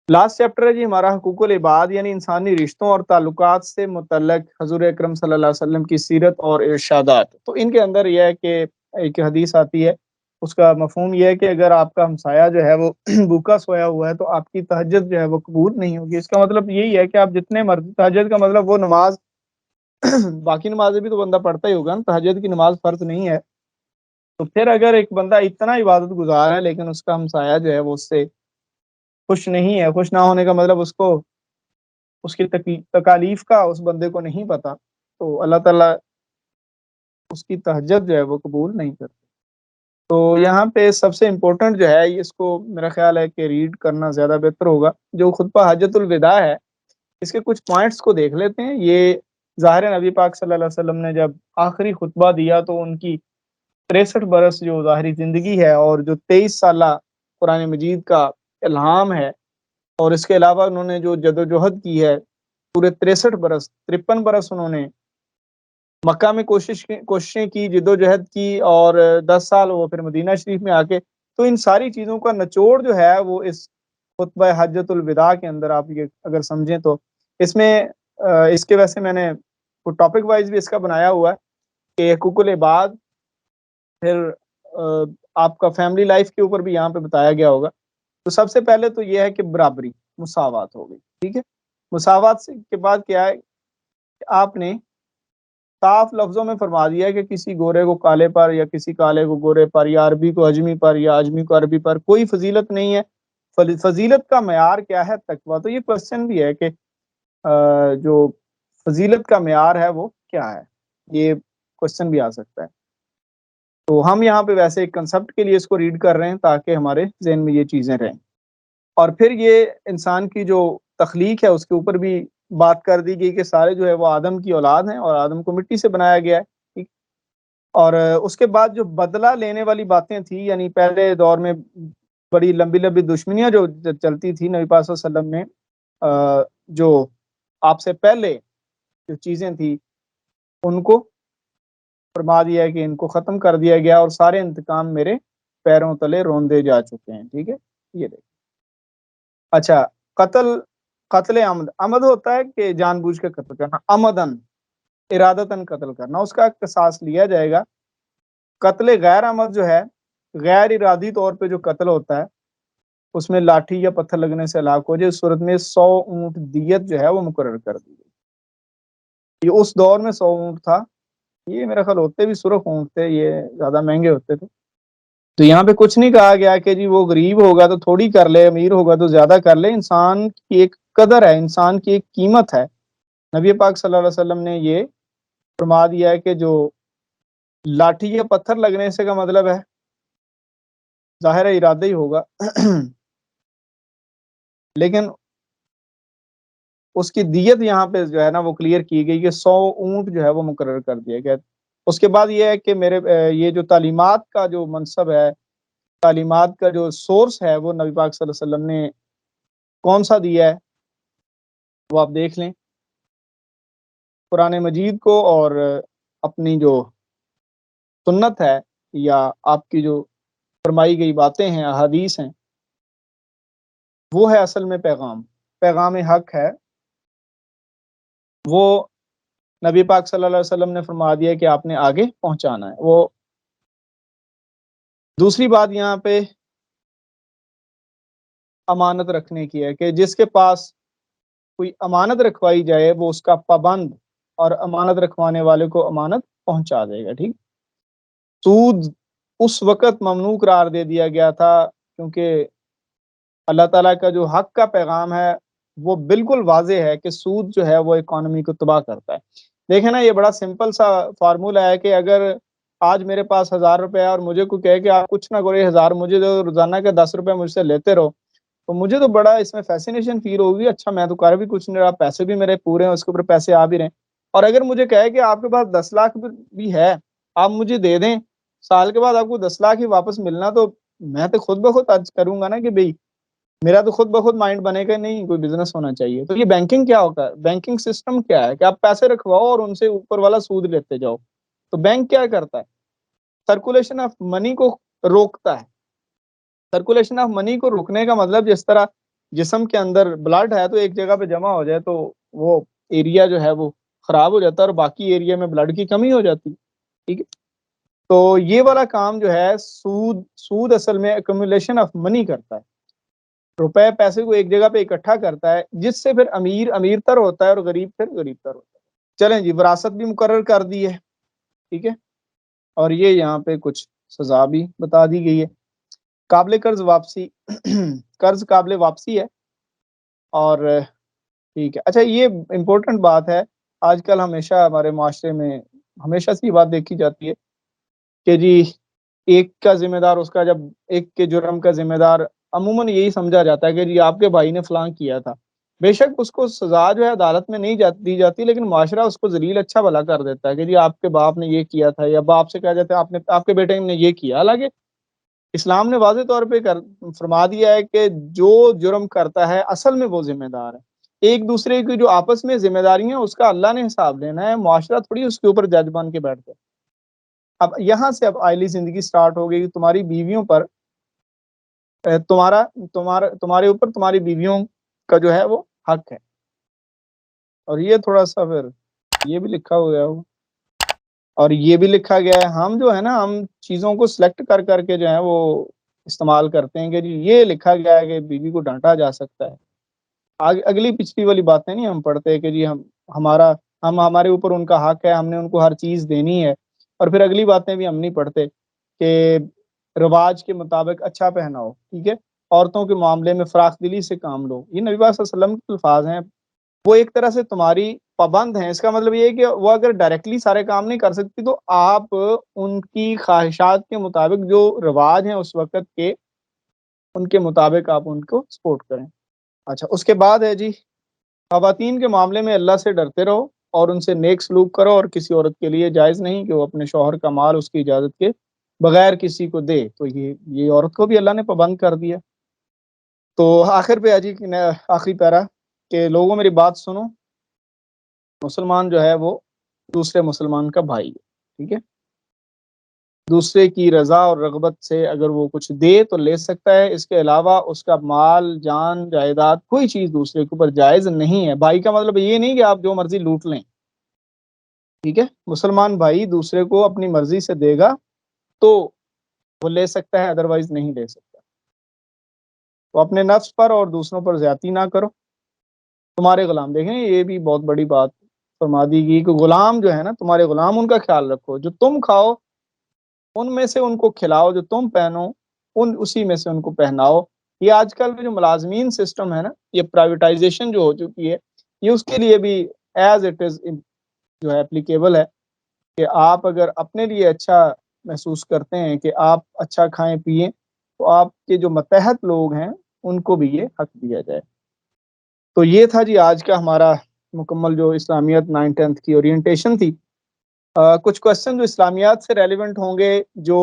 لاسٹ چیپٹر ہے جی ہمارا حقوق العباد، یعنی انسانی رشتوں اور تعلقات سے متعلق حضور اکرم صلی اللہ علیہ وسلم کی سیرت اور ارشادات۔ تو ان کے اندر یہ ہے کہ ایک حدیث آتی ہے اس کا مفہوم یہ ہے کہ اگر آپ کا ہمسایہ جو ہے وہ بھوکا سویا ہوا ہے تو آپ کی تہجد جو ہے وہ قبول نہیں ہوگی۔ اس کا مطلب یہی ہے کہ آپ جتنے مرضی، تہجد کا مطلب وہ نماز باقی نمازیں بھی تو بندہ پڑھتا ہی ہوگا نا، تہجد کی نماز فرض نہیں ہے۔ تو پھر اگر ایک بندہ اتنا عبادت گزار ہے لیکن اس کا ہمسایہ جو ہے وہ اس سے خوش نہیں ہے، خوش نہ ہونے کا مطلب اس کو اس کی تکالیف کا اس بندے کو نہیں پتا، تو اللہ تعالیٰ اس کی تہجد جو ہے وہ قبول نہیں کرتا۔ تو یہاں پہ سب سے امپورٹنٹ جو ہے، اس کو میرا خیال ہے کہ ریڈ کرنا زیادہ بہتر ہوگا، جو خطبہ حجۃ الوداع ہے اس کے کچھ پوائنٹس کو دیکھ لیتے ہیں۔ یہ ظاہر نبی پاک صلی اللہ علیہ وسلم نے جب آخری خطبہ دیا تو ان کی 63 برس جو ظاہری زندگی ہے اور جو 23 سالہ قرآن مجید کا الہام ہے، اور اس کے علاوہ انہوں نے جو جد و جہد کی ہے پورے 63 برس 53 برس انہوں نے مکہ میں کوششیں کی، جد و جہد کی، اور 10 سال وہ پھر مدینہ شریف میں آ کے، تو ان ساری چیزوں کا نچوڑ جو ہے وہ اس خطبہ حجۃ الوداع کے اندر آپ یہ اگر سمجھیں تو اس میں اس کے ویسے میں نے ٹاپک وائز بھی اس کا بنایا ہوا ہے کہ حقوق العباد، پھر آپ کا فیملی لائف کے اوپر بھی یہاں پہ بتایا گیا ہوگا۔ تو سب سے پہلے تو یہ ہے کہ برابری، مساوات ہو گئی، ٹھیک ہے۔ مساوات کے بعد کیا ہے کہ آپ نے صاف لفظوں میں فرما دیا ہے کہ کسی گورے کو کالے پر یا کسی کالے کو گورے پر یا عربی کو اجمی پر یا اجمی کو عربی پر کوئی فضیلت نہیں ہے۔ فضیلت کا معیار کیا ہے؟ تقویٰ۔ تو یہ کوشچن بھی ہے کہ جو فضیلت کا معیار ہے وہ کیا ہے، یہ کوشچن بھی آ سکتا ہے۔ تو ہم یہاں پہ ویسے ایک کنسپٹ کے لیے اس کو ریڈ کر رہے ہیں تاکہ ہمارے ذہن میں یہ چیزیں رہیں، اور پھر یہ انسان کی جو تخلیق ہے اس کے اوپر بھی بات کر دی گئی کہ سارے جو ہے وہ آدم کی اولاد ہیں اور آدم کو مٹی سے بنایا گیا ہے، ٹھیک۔ اور اس کے بعد جو بدلہ لینے والی باتیں تھیں، یعنی پہلے دور میں بڑی لمبی لمبی دشمنیاں جو چلتی تھی، نبی پاک صلی اللہ علیہ وسلم نے جو آپ سے پہلے جو چیزیں تھیں ان کو فرما دیا ہے کہ ان کو ختم کر دیا گیا اور سارے انتقام میرے پیروں تلے روندے جا چکے ہیں، ٹھیک ہے۔ یہ دیکھ اچھا، قتل عمد ہوتا ہے کہ جان بوجھ کے قتل کرنا، عمدن ارادتاً قتل کرنا، اس کا قصاص لیا جائے گا۔ قتل غیر عمد جو ہے، غیر ارادی طور پہ جو قتل ہوتا ہے اس میں لاٹھی یا پتھر لگنے سے ہلاک ہو جائے، اس صورت میں 100 اونٹ دیت جو ہے وہ مقرر کر دی گئی۔ یہ اس دور میں 100 اونٹ تھا، یہ میرا خیال ہوتے بھی سرخ اونٹ تھے، یہ زیادہ مہنگے ہوتے تھے۔ تو یہاں پہ کچھ نہیں کہا گیا کہ جی وہ غریب ہوگا تو تھوڑی کر لے، امیر ہوگا تو زیادہ کر لے۔ انسان کی ایک قدر ہے، انسان کی ایک قیمت ہے۔ نبی پاک صلی اللہ علیہ وسلم نے یہ فرما دیا ہے کہ جو لاٹھی یا پتھر لگنے سے کا مطلب ہے ظاہر ارادہ ہی ہوگا لیکن اس کی دیت یہاں پہ جو ہے نا وہ کلیئر کی گئی کہ 100 اونٹ جو ہے وہ مقرر کر دیا گیا۔ اس کے بعد یہ ہے کہ یہ جو تعلیمات کا جو منصب ہے، تعلیمات کا جو سورس ہے، وہ نبی پاک صلی اللہ علیہ وسلم نے کون سا دیا ہے وہ آپ دیکھ لیں۔ قرآن مجید کو اور اپنی جو سنت ہے یا آپ کی جو فرمائی گئی باتیں ہیں، احادیث ہیں، وہ ہے اصل میں پیغام حق ہے۔ وہ نبی پاک صلی اللہ علیہ وسلم نے فرما دیا کہ آپ نے آگے پہنچانا ہے۔ وہ دوسری بات یہاں پہ امانت رکھنے کی ہے کہ جس کے پاس کوئی امانت رکھوائی جائے وہ اس کا پابند اور امانت رکھوانے والے کو امانت پہنچا دے گا، ٹھیک۔ سود اس وقت ممنوع قرار دے دیا گیا تھا کیونکہ اللہ تعالیٰ کا جو حق کا پیغام ہے وہ بالکل واضح ہے کہ سود جو ہے وہ اکانومی کو تباہ کرتا ہے۔ دیکھیں نا، یہ بڑا سمپل سا فارمولا ہے کہ اگر آج میرے پاس 1000 روپے ہے اور مجھے کوئی کہے کہ آپ کچھ نہ کرو، 1000 مجھے دو، روزانہ کے 10 روپے مجھ سے لیتے رہو، تو مجھے تو بڑا اس میں فیسینیشن فیل ہوگی، اچھا میں تو کر بھی کچھ نہیں رہا، پیسے بھی میرے پورے ہیں، اس کے اوپر پیسے آ بھی رہے ہیں۔ اور اگر مجھے کہے کہ آپ کے پاس 10 لاکھ بھی ہے، آپ مجھے دے دیں، سال کے بعد آپ کو 10 لاکھ ہی واپس ملنا، تو میں تو خود بخود آج کروں گا نا کہ بھئی میرا تو خود بخود مائنڈ بنے گا نہیں کوئی بزنس ہونا چاہیے۔ تو یہ بینکنگ کیا ہوتا ہے؟ بینکنگ سسٹم کیا ہے کہ آپ پیسے رکھواؤ اور ان سے اوپر والا سود لیتے جاؤ۔ تو بینک کیا کرتا ہے؟ سرکولیشن آف منی کو روکتا ہے۔ سرکولیشن آف منی کو روکنے کا مطلب جس طرح جسم کے اندر بلڈ ہے تو ایک جگہ پہ جمع ہو جائے تو وہ ایریا جو ہے وہ خراب ہو جاتا ہے اور باقی ایریا میں بلڈ کی کمی ہو جاتی ہے، ٹھیک ہے۔ تو یہ والا کام جو ہے سود اصل میں ایکومولیشن آف منی کرتا ہے، روپے پیسے کو ایک جگہ پہ اکٹھا کرتا ہے، جس سے پھر امیر تر ہوتا ہے اور غریب پھر غریب تر ہوتا ہے۔ چلیں جی، وراثت بھی مقرر کر دی ہے، ٹھیک ہے، اور یہ یہاں پہ کچھ سزا بھی بتا دی گئی ہے۔ قابل قرض واپسی قرض قابل واپسی ہے، اور ٹھیک ہے۔ اچھا، یہ امپورٹنٹ بات ہے، آج کل ہمیشہ ہمارے معاشرے میں ہمیشہ سے یہ بات دیکھی جاتی ہے کہ جی ایک کا ذمہ دار اس کا، جب ایک کے جرم کا ذمہ دار عموماً یہی سمجھا جاتا ہے کہ جی آپ کے بھائی نے فلاں کیا تھا۔ بے شک اس کو سزا جو ہے عدالت میں نہیں دی جاتی، لیکن معاشرہ اس کو ذلیل اچھا بھلا کر دیتا ہے کہ جی آپ کے باپ نے یہ کیا تھا، یا باپ سے کہا جاتا ہے آپ کے بیٹے نے یہ کیا۔ حالانکہ اسلام نے واضح طور پہ فرما دیا ہے کہ جو جرم کرتا ہے اصل میں وہ ذمہ دار ہے۔ ایک دوسرے کی جو آپس میں ذمہ داریاں اس کا اللہ نے حساب لینا ہے، معاشرہ تھوڑی اس کے اوپر جج بن کے بیٹھتے۔ اب یہاں سے اب آئلی زندگی سٹارٹ ہو گئی، تمہاری بیویوں پر تمہارے اوپر تمہاری بیویوں کا جو ہے وہ حق ہے۔ اور یہ تھوڑا سا پھر یہ بھی لکھا ہوا ہے، اور یہ بھی لکھا گیا ہے، ہم جو ہے نا ہم چیزوں کو سلیکٹ کر کے جو ہے وہ استعمال کرتے ہیں کہ جی یہ لکھا گیا ہے کہ بیوی کو ڈانٹا جا سکتا ہے۔ اگلی پچھلی والی باتیں نہیں ہم پڑھتے کہ جی ہمارے اوپر ان کا حق ہے، ہم نے ان کو ہر چیز دینی ہے، اور پھر اگلی باتیں بھی ہم نہیں پڑھتے کہ رواج کے مطابق اچھا پہناؤ، ٹھیک ہے، عورتوں کے معاملے میں فراخ دلی سے کام لو۔ یہ نبی پاک صلی اللہ علیہ وسلم کے الفاظ ہیں، وہ ایک طرح سے تمہاری پابند ہیں۔ اس کا مطلب یہ ہے کہ وہ اگر ڈائریکٹلی سارے کام نہیں کر سکتی تو آپ ان کی خواہشات کے مطابق جو رواج ہیں اس وقت کے، ان کے مطابق آپ ان کو سپورٹ کریں۔ اچھا، اس کے بعد ہے جی خواتین کے معاملے میں اللہ سے ڈرتے رہو اور ان سے نیک سلوک کرو، اور کسی عورت کے لیے جائز نہیں کہ وہ اپنے شوہر کا مال اس کی اجازت کے بغیر کسی کو دے۔ تو یہ عورت کو بھی اللہ نے پابند کر دیا۔ تو آخر پہ جی آخری پیرا کہ لوگوں میری بات سنو، مسلمان جو ہے وہ دوسرے مسلمان کا بھائی ہے، ٹھیک ہے، دوسرے کی رضا اور رغبت سے اگر وہ کچھ دے تو لے سکتا ہے، اس کے علاوہ اس کا مال جان جائیداد کوئی چیز دوسرے کے اوپر جائز نہیں ہے۔ بھائی کا مطلب یہ نہیں کہ آپ جو مرضی لوٹ لیں، ٹھیک ہے، مسلمان بھائی دوسرے کو اپنی مرضی سے دے گا تو وہ لے سکتا ہے، ادروائز نہیں لے سکتا۔ تو اپنے نفس پر اور دوسروں پر زیادتی نہ کرو۔ تمہارے غلام، دیکھیں یہ بھی بہت بڑی بات فرما دی گئی کہ غلام جو ہے نا، تمہارے غلام، ان کا خیال رکھو، جو تم کھاؤ ان میں سے ان کو کھلاؤ، جو تم پہنو اسی میں سے ان کو پہناؤ۔ یہ آج کل جو ملازمین سسٹم ہے نا، یہ پرائیویٹائزیشن جو ہو چکی ہے، یہ اس کے لیے بھی ایز اٹ از جو ہے اپلیکیبل ہے کہ آپ اگر اپنے لیے اچھا محسوس کرتے ہیں کہ آپ اچھا کھائیں پئیں، تو آپ کے جو متحد لوگ ہیں ان کو بھی یہ حق دیا جائے۔ تو یہ تھا جی آج کا ہمارا مکمل جو اسلامیات 9th کی اورینٹیشن تھی۔ کچھ کوشچن جو اسلامیات سے ریلیونٹ ہوں گے، جو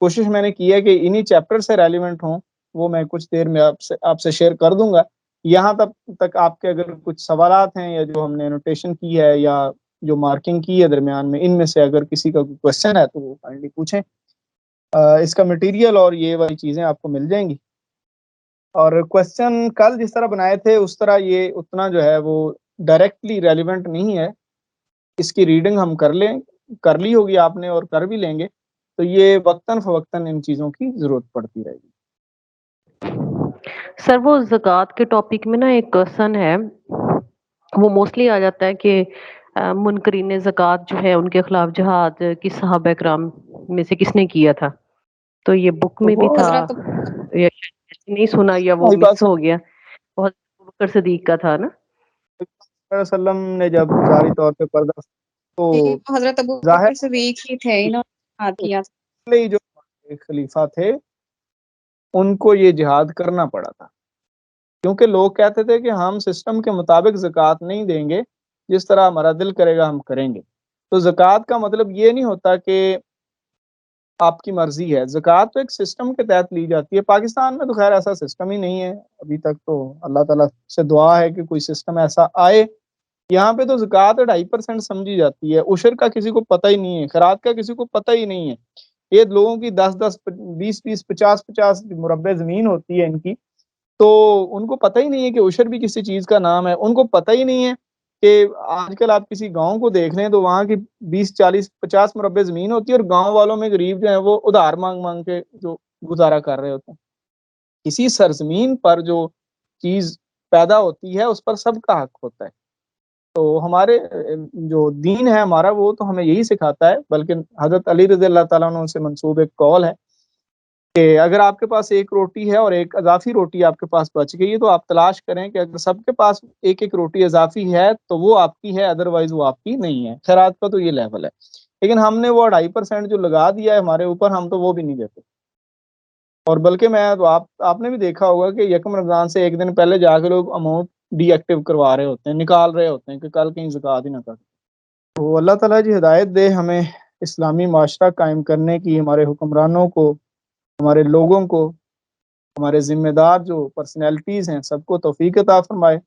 کوشش میں نے کی ہے کہ انہی چیپٹر سے ریلیونٹ ہوں، وہ میں کچھ دیر میں آپ سے شیئر کر دوں گا۔ یہاں تک آپ کے اگر کچھ سوالات ہیں، یا جو ہم نے نوٹیشن کی ہے یا جو مارکنگ کی ہے درمیان میں، ان میں سے اگر کسی کا کوئی کوشچن ہے تو وہ کائنڈلی پوچھیں۔ اس کا مٹیریل اور یہ والی چیزیں آپ کو مل جائیں گی، اور کوشچن کل جس طرح بنائے تھے اس طرح یہ اتنا جو ہے وہ ڈائریکٹلی ریلیونٹ نہیں ہے۔ اس کی ریڈنگ ہم کر لی ہوگی آپ نے، اور کر بھی لیں گے، تو یہ وقتاً فوقتاً ان چیزوں کی ضرورت پڑتی رہے گی۔ سر وہ زکوٰۃ کے ٹاپک میں نا ایک کوشچن ہے، وہ موسٹلی آ جاتا ہے کہ منکرین زکوٰۃ جو ہے ان کے خلاف جہاد کس صحابہ کرام میں سے کس نے کیا تھا؟ تو یہ بک میں بھی وہ تھا، حضرت یا نہیں سنا، یا وہ مس ہو گیا، بہت بکر صدیق کا تھا نا۔ وسلم نے جب ظاہری طور پہ پردہ تو حضرت ابو ظاہر بکر صدیق ہی تھے، انہوں نے جہاد کیا تھا۔ جو خلیفہ تھے ان کو یہ جہاد کرنا پڑا تھا، کیونکہ لوگ کہتے تھے کہ ہم سسٹم کے مطابق زکوٰۃ نہیں دیں گے، جس طرح ہمارا دل کرے گا ہم کریں گے۔ تو زکوٰۃ کا مطلب یہ نہیں ہوتا کہ آپ کی مرضی ہے، زکوٰۃ تو ایک سسٹم کے تحت لی جاتی ہے۔ پاکستان میں تو خیر ایسا سسٹم ہی نہیں ہے ابھی تک، تو اللہ تعالیٰ سے دعا ہے کہ کوئی سسٹم ایسا آئے۔ یہاں پہ تو زکوٰۃ 2.5% سمجھی جاتی ہے، عشر کا کسی کو پتہ ہی نہیں ہے، خیرات کا کسی کو پتہ ہی نہیں ہے۔ یہ لوگوں کی 10 20 20 50 مربع زمین ہوتی ہے ان کی، تو ان کو پتہ ہی نہیں ہے کہ عشر بھی کسی چیز کا نام ہے، ان کو پتہ ہی نہیں ہے کہ آج کل آپ کسی گاؤں کو دیکھ لیں تو وہاں کی 20 40 50 مربع زمین ہوتی ہے اور گاؤں والوں میں غریب جو ہیں وہ ادھار مانگ مانگ کے جو گزارا کر رہے ہوتے ہیں. کسی سرزمین پر جو چیز پیدا ہوتی ہے اس پر سب کا حق ہوتا ہے. تو ہمارے جو دین ہے ہمارا وہ تو ہمیں یہی سکھاتا ہے، بلکہ حضرت علی رضی اللہ تعالیٰ عنہ سے منسوب ایک قول ہے کہ اگر آپ کے پاس ایک روٹی ہے اور ایک اضافی روٹی آپ کے پاس بچ گئی ہے تو آپ تلاش کریں کہ اگر سب کے پاس ایک ایک روٹی اضافی ہے تو وہ آپ کی ہے، ادروائز وہ آپ کی نہیں ہے. خیرات کا تو یہ لیول ہے، لیکن ہم نے وہ 2.5% جو لگا دیا ہے ہمارے اوپر، ہم تو وہ بھی نہیں دیتے. اور بلکہ میں تو آپ نے بھی دیکھا ہوگا کہ یکم رمضان سے ایک دن پہلے جا کے لوگ اماؤنٹ ڈی ایکٹیو کروا رہے ہوتے ہیں، نکال رہے ہوتے ہیں کہ کل کہیں زکوٰۃ ہی نہ کر. تو اللہ تعالیٰ جی ہدایت دے ہمیں اسلامی معاشرہ قائم کرنے کی، ہمارے حکمرانوں کو، ہمارے لوگوں کو، ہمارے ذمہ دار جو پرسنالٹیز ہیں سب کو توفیق عطا فرمائے،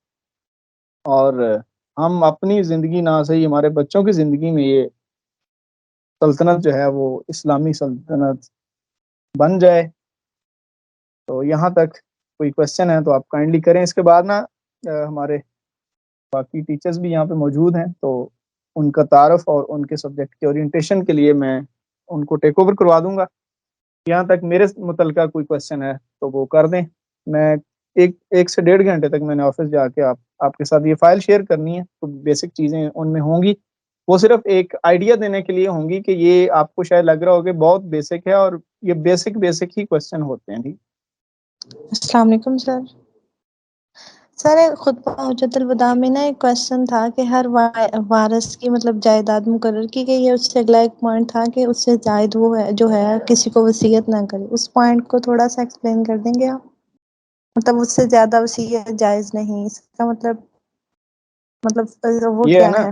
اور ہم اپنی زندگی نہ صحیح ہمارے بچوں کی زندگی میں یہ سلطنت جو ہے وہ اسلامی سلطنت بن جائے. تو یہاں تک کوئی کوشچن ہے تو آپ کائنڈلی کریں. اس کے بعد نا ہمارے باقی ٹیچرز بھی یہاں پہ موجود ہیں، تو ان کا تعارف اور ان کے سبجیکٹ کے اورینٹیشن کے لیے میں ان کو ٹیک اوور کروا دوں گا. یہاں تک میرے متعلقہ کوئی کوشچن ہے تو وہ کر دیں. میں ایک سے 1.5 گھنٹے تک میں نے آفس جا کے آپ کے ساتھ یہ فائل شیئر کرنی ہے، تو بیسک چیزیں ان میں ہوں گی. وہ صرف ایک آئیڈیا دینے کے لیے ہوں گی کہ یہ آپ کو شاید لگ رہا ہو کہ بہت بیسک ہے، اور یہ بیسک ہی کوشچن ہوتے ہیں. السلام علیکم سر. سر خطبہ حجت الوداع میں نا ایک کوشچن تھا کہ ہر وارث کی مطلب جائیداد مقرر کی گئی ہے. اس سے اگلا ایک پوائنٹ تھا کہ اس سے زائد وہ ہے جو ہے کسی کو وصیت نہ کرے. اس پوائنٹ کو تھوڑا سا ایکسپلین کر دیں گے آپ؟ مطلب اس سے زیادہ وصیت جائز نہیں، اس کا مطلب وہ یہ کیا ہے؟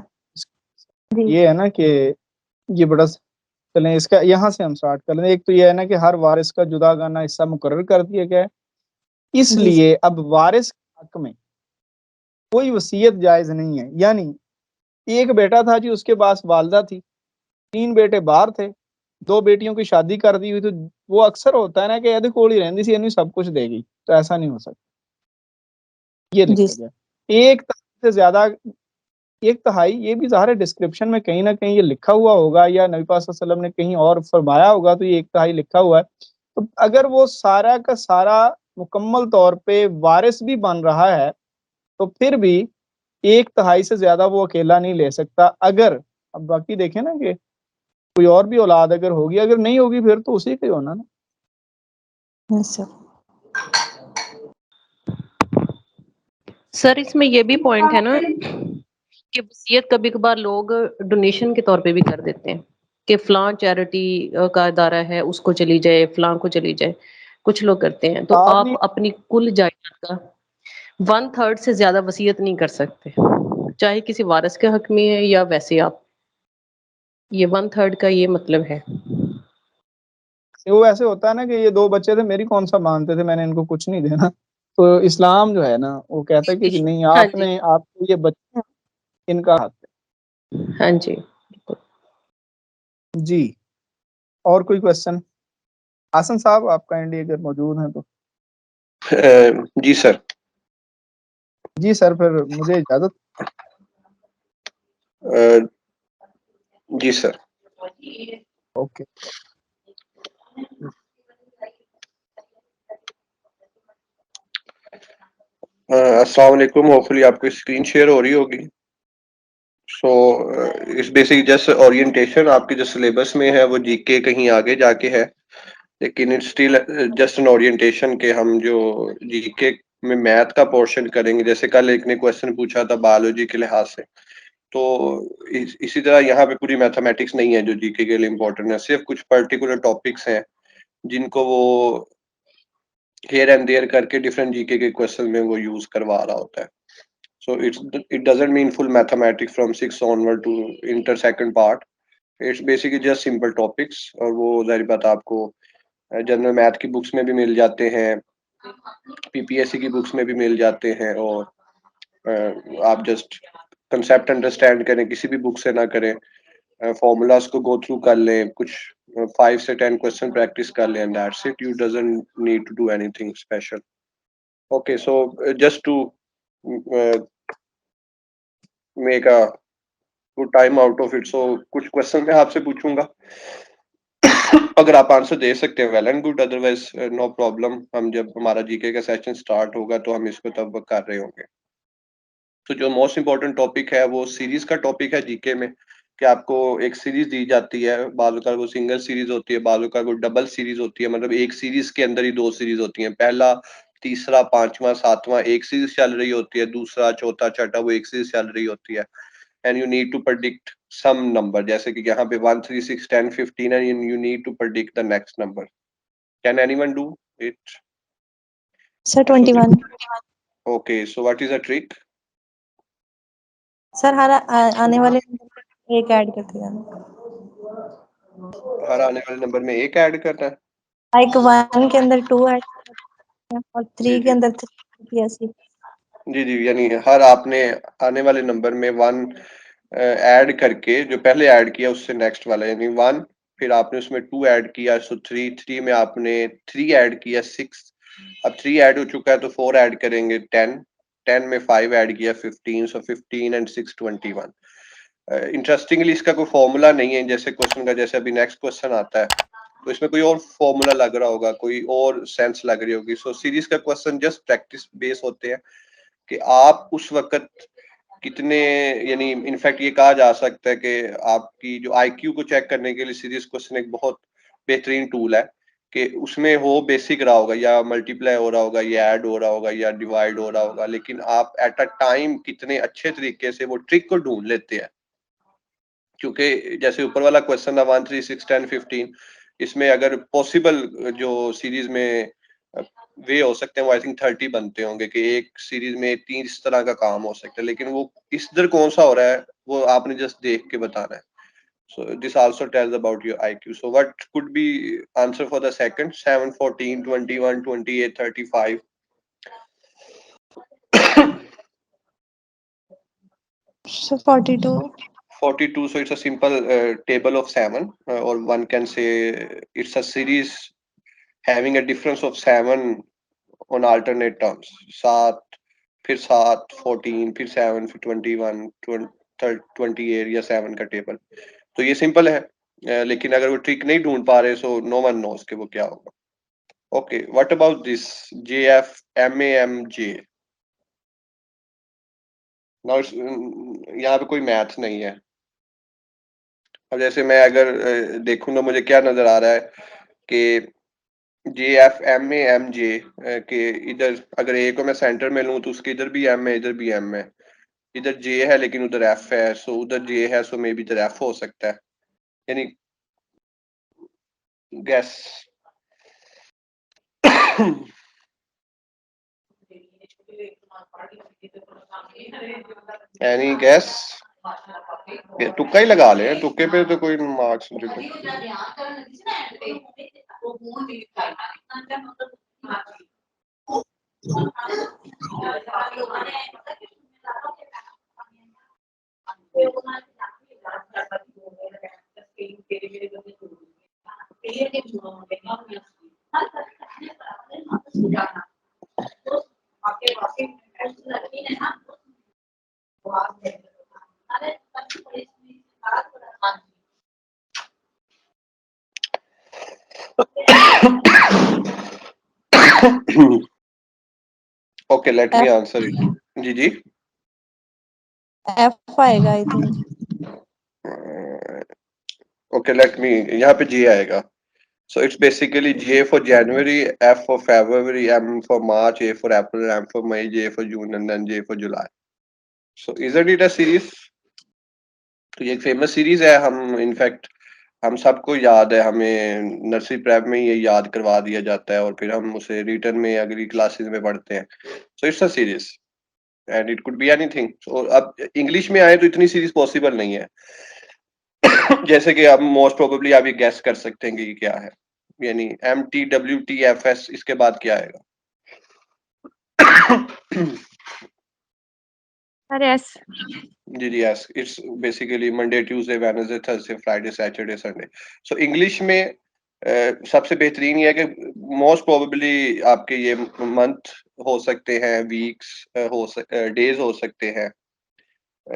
جی یہ ہے نا کہ یہ بڑا، چلیں اس کا یہاں سے ہم سٹارٹ کر لیں. ایک تو یہ ہے نا کہ ہر وارث کا جدا گانا حصہ مقرر کر دیا گیا ہے، اس جی لیے اب وارث کے حق میں کوئی وصیت جائز نہیں ہے. یعنی ایک بیٹا تھا جی، اس کے پاس والدہ تھی، 3 بیٹے باہر تھے، 2 بیٹیوں کی شادی کر دی ہوئی، تو وہ اکثر ہوتا ہے نا کہ کوڑی رہندی سی سب کچھ دے گی، تو ایسا نہیں ہو سکتا. یہ جی لکھا گیا ایک سے زیادہ، 1/3. یہ بھی ظاہر ہے ڈسکرپشن میں کہیں نہ کہیں یہ لکھا ہوا ہوگا، یا نبی پاک صلی اللہ علیہ وسلم نے کہیں اور فرمایا ہوگا، تو یہ 1/3 لکھا ہوا ہے. تو اگر وہ سارا کا سارا مکمل طور پہ وارث بھی بن رہا ہے تو پھر بھی 1/3 سے زیادہ وہ اکیلا نہیں لے سکتا. اگر اب باقی دیکھیں نا کہ کوئی اور بھی اولاد اگر ہوگی، اگر نہیں ہوگی پھر تو اسی کا ہی ہونا نا. سر اس میں یہ بھی پوائنٹ ہے نا کہ وصیت کبھی کبھار لوگ ڈونیشن کے طور پہ بھی کر دیتے ہیں کہ فلاں چیریٹی کا ادارہ ہے اس کو چلی جائے، فلاں کو چلی جائے. کچھ لوگ کرتے ہیں. تو آپ اپنی کل جائیداد کا 1/3 سے زیادہ وصیت نہیں کر سکتے، چاہے کسی وارث کے حق میں ہے یا ویسے آپ. یہ 1/3 کا یہ مطلب ہے. وہ ایسے ہوتا ہے نا کہ یہ 2 بچے تھے، میری کون سا مانتے تھے، میں نے ان کو کچھ نہیں دینا. تو اسلام جو ہے نا وہ کہتا ہے کہ نہیں، ہاں آپ جی، نے، آپ کو یہ بچے ہیں، ان کا حق ہے. ہاں جی. جی اور کوئی کوشچن؟ حسن صاحب آپ کائنڈلی اگر موجود ہیں تو. جی سر. جی سر، پھر مجھے اجازت. جی سر. اوکے. السلام علیکم. ہوپفلی آپ کی اسکرین شیئر ہو رہی ہوگی. سو اس بیسک جسٹ اورینٹیشن. آپ کے جو سلیبس میں ہے وہ جی کے کہیں آگے جا کے ہے، لیکن it's still just an orientation کہ ہم جو جی کے میں میتھ کا پورشن کریں گے. جیسے کل ایک نے کوشچن پوچھا تھا بایولوجی کے لحاظ سے، تو اسی طرح یہاں پہ پوری میتھمیٹکس نہیں ہے جو جی کے لیے امپورٹنٹ ہے. صرف کچھ پرٹیکولر ٹاپکس ہیں جن کو وہ ہیئر اینڈ دیئر کر کے ڈفرینٹ جی کے کوشچن میں وہ یوز کروا رہا ہوتا ہے. So it doesn't mean full mathematics from 6 onward to inter second part. It's basically just simple topics. اور وہ ظاہر بات آپ کو جنرل میتھ کی بکس میں بھی مل جاتے ہیں، پی پی ایس سی کی بکس میں بھی مل جاتے ہیں، اور آپ جسٹ کنسیپٹ انڈرسٹینڈ کریں، کسی بھی بک سے نہ کریں، فارمولاز کو گو تھرو کر لیں، کچھ 5 سے 10 کوشچن پریکٹس کر لیں، and that's it. You doesn't need to do anything special. Okay, so just to make a good time out of it. So کچھ question میں آپ سے پوچھوں گا, اگر آپ آنسر دے سکتے ہیں well and good, otherwise no problem. ہم جب ہمارا جی کے کا سیشن سٹارٹ ہوگا تو ہم اس کو تب کر رہے ہوں گے. تو جو موسٹ امپورٹنٹ ٹاپک ہے وہ سیریز کا ٹاپک ہے جی کے میں, کہ آپ کو ایک سیریز دی جاتی ہے, بعض اوقات وہ سنگل سیریز ہوتی ہے, بعض اوقات وہ ڈبل سیریز ہوتی ہے, مطلب ایک سیریز کے اندر ہی دو سیریز ہوتی ہیں, پہلا تیسرا پانچواں ساتواں ایک سیریز چل رہی ہوتی ہے, دوسرا چوتھا چھٹا وہ ایک سیریز چل رہی ہوتی ہے. And you need to predict some number, جیسے کہ یہاں پہ 1 3 6 10 15 and you need to predict the next number. Can anyone do it? Sir 21. Okay, so what is a trick? Sir ہر آنے والے نمبر میں ایک ایڈ کرتے جانا. ہر آنے والے نمبر میں ایک ایڈ کرنا ہے. لائک 1 کے اندر 2 ایڈ کرتے ہیں اور 3 کے اندر 3 ایسی. جی جی, یعنی ہر آپ نے آنے والے نمبر میں 1 ایڈ کر کے, جو پہلے ایڈ کیا اس سے نیکسٹ والا, یعنی 1, پھر آپ نے اس میں 2 ایڈ کیا, سو 3 میں آپ نے 3 ایڈ کیا 6, اب 3 ایڈ ہو چکا ہے تو 4 ایڈ کریں گے 10 میں 5 ایڈ کیا 15, سو 15 اینڈ 6 21. انٹرسٹنگلی اس کا کوئی فارمولا نہیں ہے جیسے کوشچن کا, جیسے ابھی نیکسٹ کوشچن آتا ہے تو اس میں کوئی اور فارمولا لگ رہا ہوگا, کوئی اور سینس لگ رہی ہوگی. سو سیریز کا کوشچن جسٹ پریکٹس بیس ہوتے ہیں کہ آپ اس وقت کتنے, یعنی انفیکٹ یہ کہا جا سکتا ہے کہ آپ کی جو آئی کیو کو چیک کرنے کے لیے سیریز کوشچن ایک بہت بہترین ٹول ہے, کہ اس میں ہو بیسک رہا ہوگا, یا ملٹی پلائی ہو رہا ہوگا, یا ایڈ ہو رہا ہوگا, یا ڈیوائڈ ہو رہا ہوگا, لیکن آپ ایٹ اے ٹائم کتنے اچھے طریقے سے وہ ٹرک کو ڈھونڈ لیتے ہیں. کیونکہ جیسے اوپر والا کوشچن تھا 1 3 6 10 15, اس میں اگر پاسبل جو سیریز میں وے ہو سکتے ہیں وہ آئی تھنک 30 بنتے ہوں گے, کہ ایک سیریز میں 3 اس طرح کا کام ہو سکتا ہے, لیکن وہ اس در کون سا ہو رہا ہے وہ آپ نے جسٹ دیکھ کے بتانا ہے. So this also tells about your IQ. So what could be answer for the second? 7 14 21 28 35. So 42. 42. So it's a simple table of 7, or one can say it's a series having a difference of 7 on alternate terms. 7, پھر 7 14, پھر 7, پھر 21 28 یا 7 کا table. تو یہ simple ہے, لیکن اگر وہ ٹرک نہیں ڈھونڈ پا رہے سو نو ون نوز کہ وہ کیا ہوگا. Okay, what about this JFMAMJ؟ یہاں پہ کوئی میتھ نہیں ہے. اب جیسے میں اگر دیکھوں گا مجھے کیا نظر آ رہا ہے کہ JFMAMJ, کہ ادھر اگر اے کو میں سینٹر میں لوں تو اس کے ادھر بھی ایم ہے, ادھر بھی ایم ہے, ادھر جے ہے لیکن ادھر ایف ہے, سو ادھر جے ہے سو مے بی ادھر ایف ہو سکتا ہے. یعنی گیس اینی گیس, ٹکا ہی لگا لیں, ٹکے پہ تو کوئی marks okay, let me answer it. جی جی, ایف آئے گا I think. Okay, let me, یہاں پہ جے آئے گا. So it's basically J for January, F for February, M for March, A for April, M for May, J for June, and then J for July. So isn't it a series? تو یہ ایک famous series ہے. ہم in fact ہم سب کو یاد ہے, ہمیں نرسری پریپ میں یہ یاد کروا دیا جاتا ہے اور پھر ہم اسے ریٹرن میں اگلی کلاسز میں پڑھتے ہیں. So it's a series and it could be اینی تھنگ. سو اب انگلش میں آئے تو اتنی سیریز پاسبل نہیں ہے, جیسے کہ آپ موسٹ پروبیبلی آپ یہ گیس کر سکتے ہیں کہ یہ کیا ہے, یعنی MTWTFS, اس کے بعد کیا آئے گا؟ جی جی, yes, it's basically Monday Tuesday Wednesday Thursday Friday Saturday Sunday. So English میں سب سے بہترین یہ ہے کہ موسٹ پروبیبلی آپ کے یہ منتھ ہو سکتے ہیں, ویکس ڈیز ہو سکتے ہیں,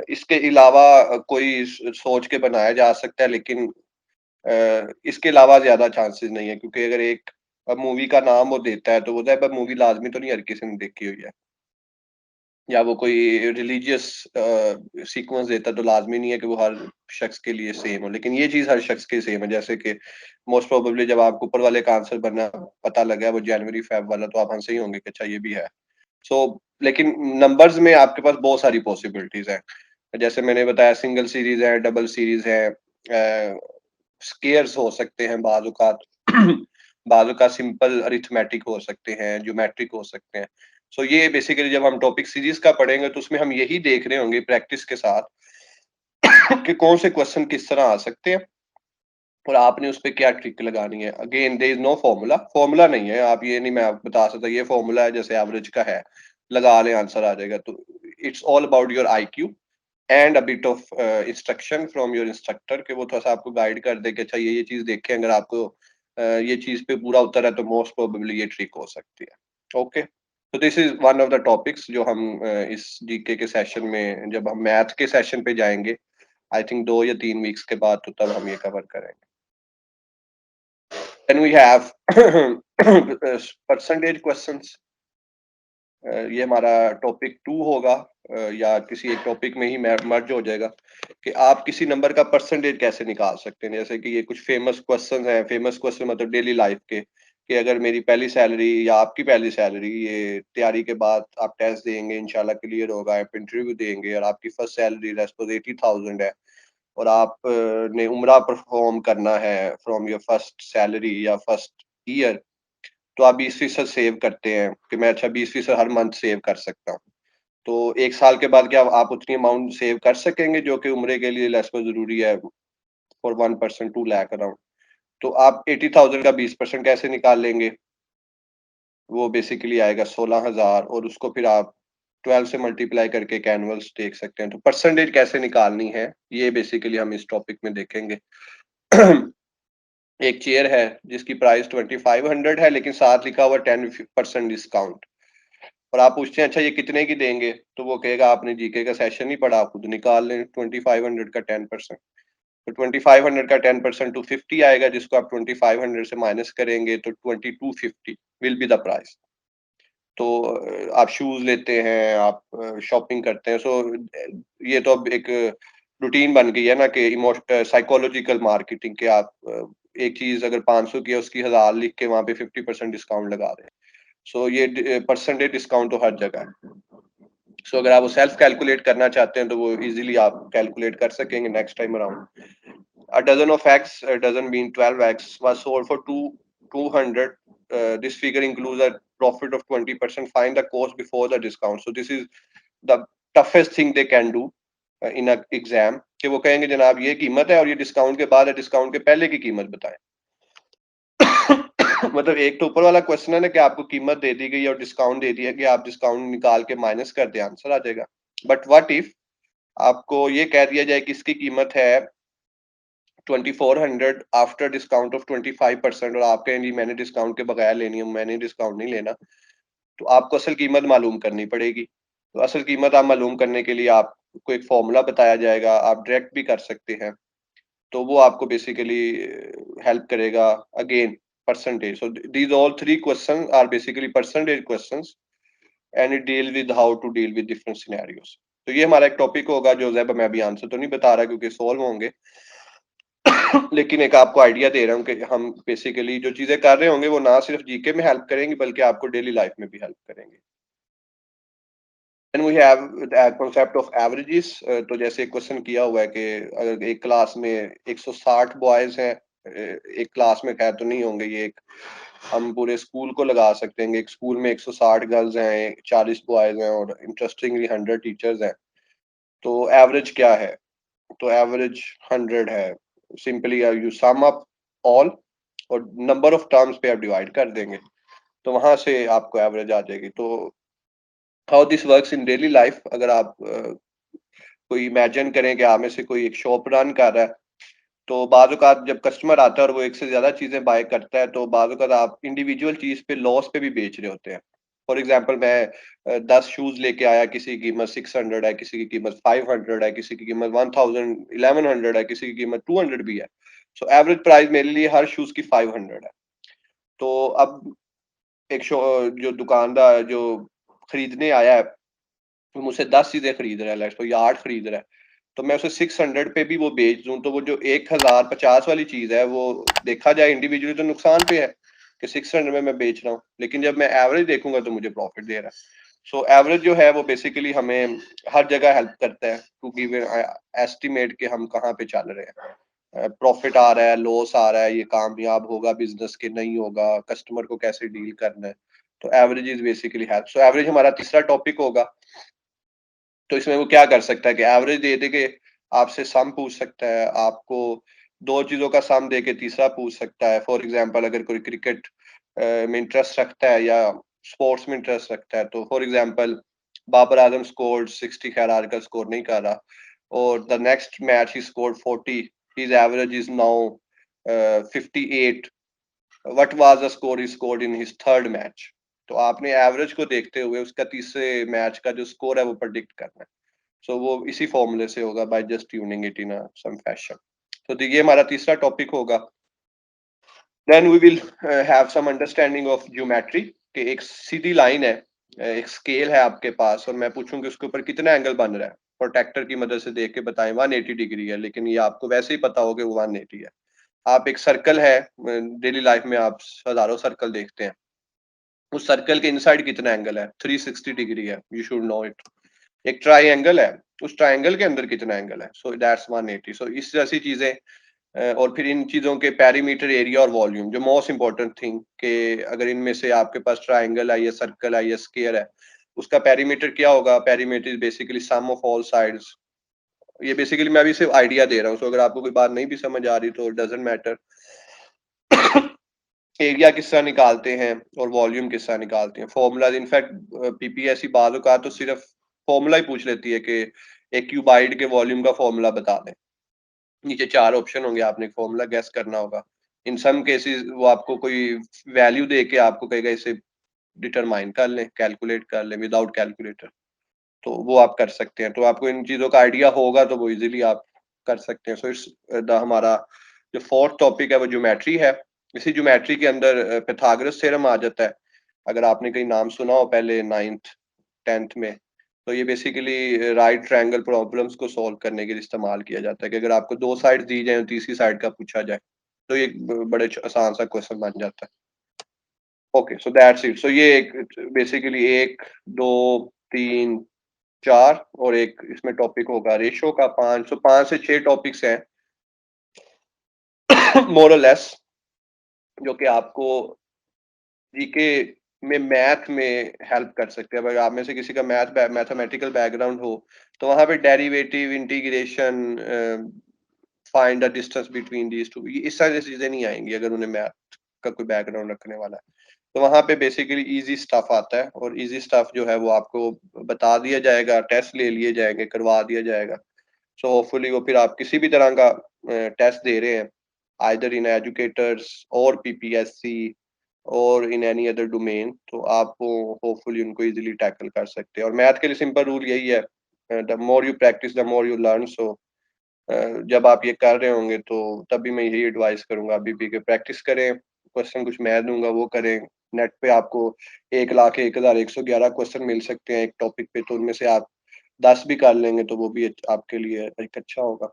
اس کے علاوہ کوئی سوچ کے بنایا جا سکتا ہے، لیکن اس کے علاوہ زیادہ چانسز نہیں ہے، کیونکہ اگر ایک مووی کا نام وہ دیتا ہے تو وہ ظاہر مووی لازمی تو نہیں ہر کسی نے دیکھی ہوئی ہے، یا وہ کوئی ریلیجیس سیکوینس دیتا ہے تو لازمی نہیں ہے کہ وہ ہر شخص کے لیے سیم ہو، لیکن یہ چیز ہر شخص کے سیم ہے. جیسے کہ موسٹ پروبیبلی جب آپ کو اوپر والے کا آنسر بننا پتہ لگا وہ جنوری فیب والا، تو آپ ہنسے ہی ہوں گے کہ اچھا یہ بھی ہے. لیکن نمبرز میں آپ کے پاس بہت ساری پاسبلٹیز ہیں. جیسے میں نے بتایا سنگل سیریز ہے، ڈبل سیریز ہے، سکیئرز ہو سکتے ہیں، بعض اوقات سمپل ارتھمیٹک ہو سکتے ہیں، جیومیٹرک ہو سکتے ہیں. یہ بیسیکلی جب ہم ٹاپک سیریز کا پڑھیں گے تو اس میں ہم یہی دیکھ رہے ہوں گے پریکٹس کے ساتھ کہ کون سے کوسچن کس طرح آ سکتے ہیں اور آپ نے اس پہ کیا ٹرک لگانی ہے. Again there is know formula نہیں ہے. آپ یہ نہیں میں بتا سکتا یہ فارمولا ہے جیسے ایوریج کا ہے لگا لیں آنسر آ جائے گا. تو it's all about your I Q and a bit of instruction from your instructor کہ وہ تھوڑا سا آپ کو گائیڈ کر دے کہ اچھا یہ چیز دیکھیں، اگر آپ کو یہ چیز پہ پورا اتر ہے تو موسٹ پروبیبلی یہ ٹرک ہو سکتی ہے. اوکے، تو this is one of the topics جو ہم اس جی کے سیشن میں جب ہم میتھ کے سیشن پہ جائیں گے آئی تھنک 2 یا 3 ویکس کے بعد، تو تب ہم یہ کور کریں گے. Then we have percentage questions. یہ ہمارا ٹاپک 2 ہوگا یا کسی ایک ٹاپک میں ہی مرج ہو جائے گا کہ آپ کسی نمبر کا پرسنٹیج کیسے نکال سکتے ہیں. جیسے کہ یہ کچھ فیمس کوسچن ہیں، فیمس کوسچن مطلب ڈیلی لائف کے، کہ اگر میری پہلی سیلری یا آپ کی پہلی سیلری یہ تیاری کے بعد آپ ٹیسٹ دیں گے انشاءاللہ کلیئر ہوگا، آپ انٹرویو دیں گے اور آپ کی فرسٹ سیلری ریسپوز 80,000 ہے اور آپ نے عمرہ پرفارم کرنا ہے فرام یور فرسٹ سیلری یا فرسٹ ایئر، تو آپ 20% سیو کرتے ہیں کہ میں اچھا 20% ہر منتھ سیو کر سکتا ہوں. تو 1 سال کے بعد کیا آپ اتنی اماؤنٹ سیو کر سکیں گے جو کہ عمرے کے لیے لیس ضروری ہے فار 1% 2 لاکھ اراؤنڈ. تو آپ 80,000 کا 20% کیسے نکال لیں گے؟ وہ بیسیکلی آئے گا 16,000 اور اس کو پھر آپ 12 سے ملٹیپلائی کر کے کینولس دیکھ سکتے ہیں. تو پرسنٹیج کیسے نکالنی ہے یہ بیسیکلی ہم اس ٹاپک میں دیکھیں گے. ایک چیئر ہے جس کی پرائس 2500 ہے لیکن ساتھ لکھا ہوا 10% ڈسکاؤنٹ، اور آپ پوچھتے ہیں اچھا یہ کتنے کی دیں گے، تو وہ کہے گا آپ نے جی کے کا سیشن نہیں پڑھا، آپ خود نکال لیں 2500 کا 10%. تو 2500 کا 10% 250 آئے گا، جس کو آپ 2500 سے مائنس کریں گے تو 2250 ول بی دا پرائز. تو آپ شوز لیتے ہیں، آپ شاپنگ کرتے ہیں، یہ تو اب ایک روٹین بن گئی ہے نا کہ سائیکولوجیکل مارکیٹنگ کہ آپ ایک چیز اگر 500 کی ہے اس کی 1000 لکھ کے وہاں پہ 50% ڈسکاؤنٹ لگا دیں. یہ پرسنٹیج ڈسکاؤنٹ تو ہر جگہ ہے. اگر آپ وہ سیلف کیلکولیٹ کرنا چاہتے ہیں تو وہ ایزیلی آپ کیلکولیٹ کر سکیں گے next time around. A dozen of X doesn't mean 12X was sold for 200. This figure includes a profit of 20%. Find the cost before the discount. So this is the toughest thing they can do in an exam. کہ وہ کہیں گے جناب یہ قیمت ہے اور یہ ڈسکاؤنٹ کے بعد ہے، ڈسکاؤنٹ کے پہلے کی قیمت بتائیں. مطلب ایک تو اوپر والا کوشچن ہے نا کہ آپ کو قیمت دے دی گئی اور ڈسکاؤنٹ دے دیا کہ آپ ڈسکاؤنٹ نکال کے مائنس کر دیں آنسر آ جائے گا. بٹ واٹ اف آپ کو یہ کہہ دیا جائے کہ اس کی قیمت ہے 2400 آفٹر ڈسکاؤنٹ آف 25%، اور آپ کہیں گی میں نے ڈسکاؤنٹ کے بغیر لینی ہے، میں نے ڈسکاؤنٹ نہیں لینا، تو آپ کو اصل قیمت معلوم کرنی پڑے گی. تو اصل قیمت آپ معلوم کرنے کے لیے آپ کو ایک فارمولا بتایا جائے گا، آپ ڈائریکٹ بھی کر سکتے ہیں، تو وہ آپ کو بیسیکلی ہیلپ کرے گا. Again percentage. So these all 3 questions are basically percentage questions and it deal with how to deal with different scenarios. تو یہ ہمارا ایک ٹاپک ہوگا جو زیبا میں ابھی آنسر تو نہیں بتا رہا کیونکہ سولو ہوں گے، لیکن ایک آپ کو آئیڈیا دے رہا ہوں کہ ہم بیسیکلی جو چیزیں کر رہے ہوں گے وہ نہ صرف جی کے میں ہیلپ کریں گی بلکہ آپ کو ڈیلی لائف میں بھی ہیلپ کریں گے. And we have the concept of averages. تو جیسے ایک کوشچن کیا ہوا ہے کہ اگر ایک کلاس میں 160 بوائز ہیں، ایک کلاس میں خیر تو نہیں ہوں گے، یہ ایک ہم پورے اسکول کو لگا سکتے ہیں. ایک اسکول میں 160 گرلز ہیں، 40 بوائز ہیں اور انٹرسٹنگلی 100 ٹیچرز ہیں، تو ایوریج کیا ہے؟ تو ایوریج 100 ہے. سمپلی یو سم اپ آل اور نمبر آف ٹرمز پہ آپ ڈیوائڈ کر دیں گے تو وہاں سے آپ کو ایوریج آ جائے گی. تو how this works in daily life, اگر آپ کوئی امیجن کریں کہ آپ میں سے کوئی ایک شاپ رن کر رہا ہے، تو بعض اوقات جب کسٹمر آتا ہے اور وہ ایک سے زیادہ چیزیں بائی کرتا ہے تو بعض اوقات آپ انڈیویجول چیز پہ لاس پہ بھی بیچ رہے ہوتے ہیں. فار ایگزامپل میں 10 شوز لے کے آیا, کسی کی قیمت 600 ہے, کسی کی قیمت 500 ہے, کسی کی قیمت 1000 1100 ہے, کسی کی قیمت 200 بھی ہے. سو ایوریج پرائز میرے لیے ہر شوز کی 500 ہے. تو اب ایک جو دکاندار جو خریدنے آیا ہے وہ مجھ سے 10 چیزیں خرید رہا ہے یا 8 خرید رہا ہے, تو میں اسے 600 پہ بھی وہ بیچ دوں, تو وہ جو 1050 والی چیز ہے وہ دیکھا جائے انڈیویجولی تو نقصان پہ ہے کہ 600 میں بیچ رہا ہوں, لیکن جب میں ایوریج دیکھوں گا تو مجھے پروفٹ دے رہا ہے. سو ایوریج جو ہے وہ بیسیکلی ہمیں ہر جگہ ہیلپ کرتا ہے ٹو گیو ایسٹیمیٹ کہ ہم کہاں پہ چل رہے ہیں, پروفٹ آ رہا ہے, لاس آ رہا ہے, یہ کامیاب ہوگا بزنس کے نہیں ہوگا, کسٹمر کو کیسے ڈیل کرنا ہے. تو average is basically help. So average ہمارا تیسرا ٹاپک ہوگا. تو اس میں وہ کیا کر سکتا ہے کہ ایوریج دے دے کے آپ سے سم پوچھ سکتا ہے, آپ کو 2 چیزوں کا سم دے کے تیسرا پوچھ سکتا ہے. فار ایگزامپل اگر کوئی کرکٹ میں انٹرسٹ رکھتا ہے یا اسپورٹس میں انٹرسٹ رکھتا ہے, تو for example Babar Azam scored 60, خیر آج کل اسکور نہیں کر رہا, اور the next match he scored 40, his average is now 58. What was the score he scored in his third match. تو آپ نے ایوریج کو دیکھتے ہوئے اس کا تیسرے میچ کا جو اسکور ہے وہ پرڈکٹ کرنا ہے. سو وہ اسی فارمولے سے ہوگا by just tuning it in some fashion. تو یہ ہمارا تیسرا ٹاپک ہوگا. Then we will have some understanding of geometry, کہ ایک سیدھی لائن ہے, ایک اسکیل ہے آپ کے پاس, اور میں پوچھوں کہ اس کے اوپر کتنا اینگل بن رہا ہے, پروٹیکٹر کی مدد سے دیکھ کے بتائیں 180 ڈگری ہے, لیکن یہ آپ کو ویسے ہی پتا ہو کہ وہ 180 ہے. آپ ایک سرکل ہے, ڈیلی لائف میں آپ ہزاروں سرکل دیکھتے ہیں, اس سرکل کے انسائڈ کتنا اینگل ہے, 360 ڈگری ہے, یو شوڈ نو اٹ. ایک ٹرائی اینگل ہے, اس ٹرائی اینگل کے اندر کتنا اینگل ہے, سو دیٹس 180. سو اس جیسی چیزیں, اور پھر ان چیزوں کے پیری میٹر, ایریا اور والیوم, جو موسٹ امپورٹنٹ تھنگ, کہ اگر ان میں سے آپ کے پاس ٹرائی اینگل ہے یا سرکل ہے یا اسکیئر ہے, اس کا پیری میٹر کیا ہوگا. Perimeter is basically sum of all sides. یہ بیسیکلی میں ابھی صرف آئیڈیا دے رہا ہوں, سو اگر آپ کو کوئی بات نہیں بھی سمجھ آ رہی تو ڈزنٹ میٹر. ایریا کس طرح نکالتے ہیں اور والیوم کس طرح نکالتے ہیں, فارمولا. انفیکٹ پی پی ایس سی بعض اوقات تو صرف فارمولا ہی پوچھ لیتی ہے کہ ایک کیوبائڈ کے والیوم کا فارمولا بتا دیں. نیچے 4 آپشن ہوں گے, آپ نے فارمولا گیس کرنا ہوگا. ان سم کیسز وہ آپ کو کوئی ویلیو دے کے آپ کو کہے گا اسے ڈیٹرمائن کر لیں, کیلکولیٹ کر لیں وداؤٹ کیلکولیٹر, تو وہ آپ کر سکتے ہیں. تو آپ کو ان چیزوں کا آئیڈیا ہوگا تو وہ ایزیلی آپ کر سکتے ہیں. سو ہمارا جو 4تھ ٹاپک ہے وہ جیومیٹری ہے. اسی جیومیٹری کے اندر پیتھاگورس تھیورم آ جاتا ہے. اگر آپ نے کہیں نام سنا ہو پہلے 9th 10th میں, تو یہ بیسیکلی رائٹ ٹرائنگل پرابلمس کو سولو کرنے کے لیے استعمال کیا جاتا ہے, کہ اگر آپ کو 2 سائڈ دی جائیں تیسری سائڈ کا پوچھا جائے تو یہ بڑے آسان سا کوشچن بن جاتا ہے. Okay, so that's it. سو یہ ایک بیسیکلی 1 2 3 4 اور ایک اس میں ٹاپک ہوگا ریشو کا 5. سو 5 سے 6 ٹاپکس ہیں مور اور لیس, جو کہ آپ کو جی کے میں میتھ میں ہیلپ کر سکتے ہیں. اگر آپ میں سے کسی کا میتھمیٹیکل بیک گراؤنڈ ہو تو وہاں پہ derivative, integration, find the distance between these two, اس طرح کی چیزیں نہیں آئیں گی اگر انہیں میتھ کا کوئی بیک گراؤنڈ رکھنے والا ہے. تو وہاں پہ بیسیکلی ایزی سٹف آتا ہے, اور ایزی سٹف جو ہے وہ آپ کو بتا دیا جائے گا, ٹیسٹ لے لیے جائیں گے, کروا دیا جائے گا. سو ہوپ فلی وہ پھر آپ کسی بھی طرح کا ٹیسٹ دے رہے ہیں, either in educators or PPSC or in any other domain, تو آپ ہوپ فلی ان کو ایزیلی ٹیکل کر سکتے ہیں. اور میتھ کے لیے سمپل رول یہی ہے, the more you practice the more you learn. So جب آپ یہ کر رہے ہوں گے تو تبھی میں یہی ایڈوائز کروں گا ابھی بھی کہ پریکٹس کریں. کوشچن کچھ میں دوں گا وہ کریں. نیٹ پہ آپ کو 1,01,111 کوشچن مل سکتے ہیں ایک ٹاپک پہ, تو ان میں سے آپ 10 بھی کر لیں گے تو وہ بھی آپ کے لیے ایک اچھا ہوگا.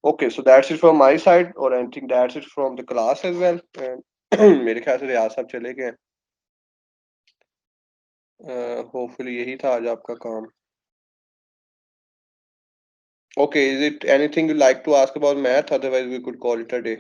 Okay, so that's it from my side, or I think that's it from the class as well. میرے خیال سے ریاض صاحب چلے گئے. Hopefully یہی تھا آج آپ کا کام. Okay, is it anything you'd like to ask about math? Otherwise we could call it a day.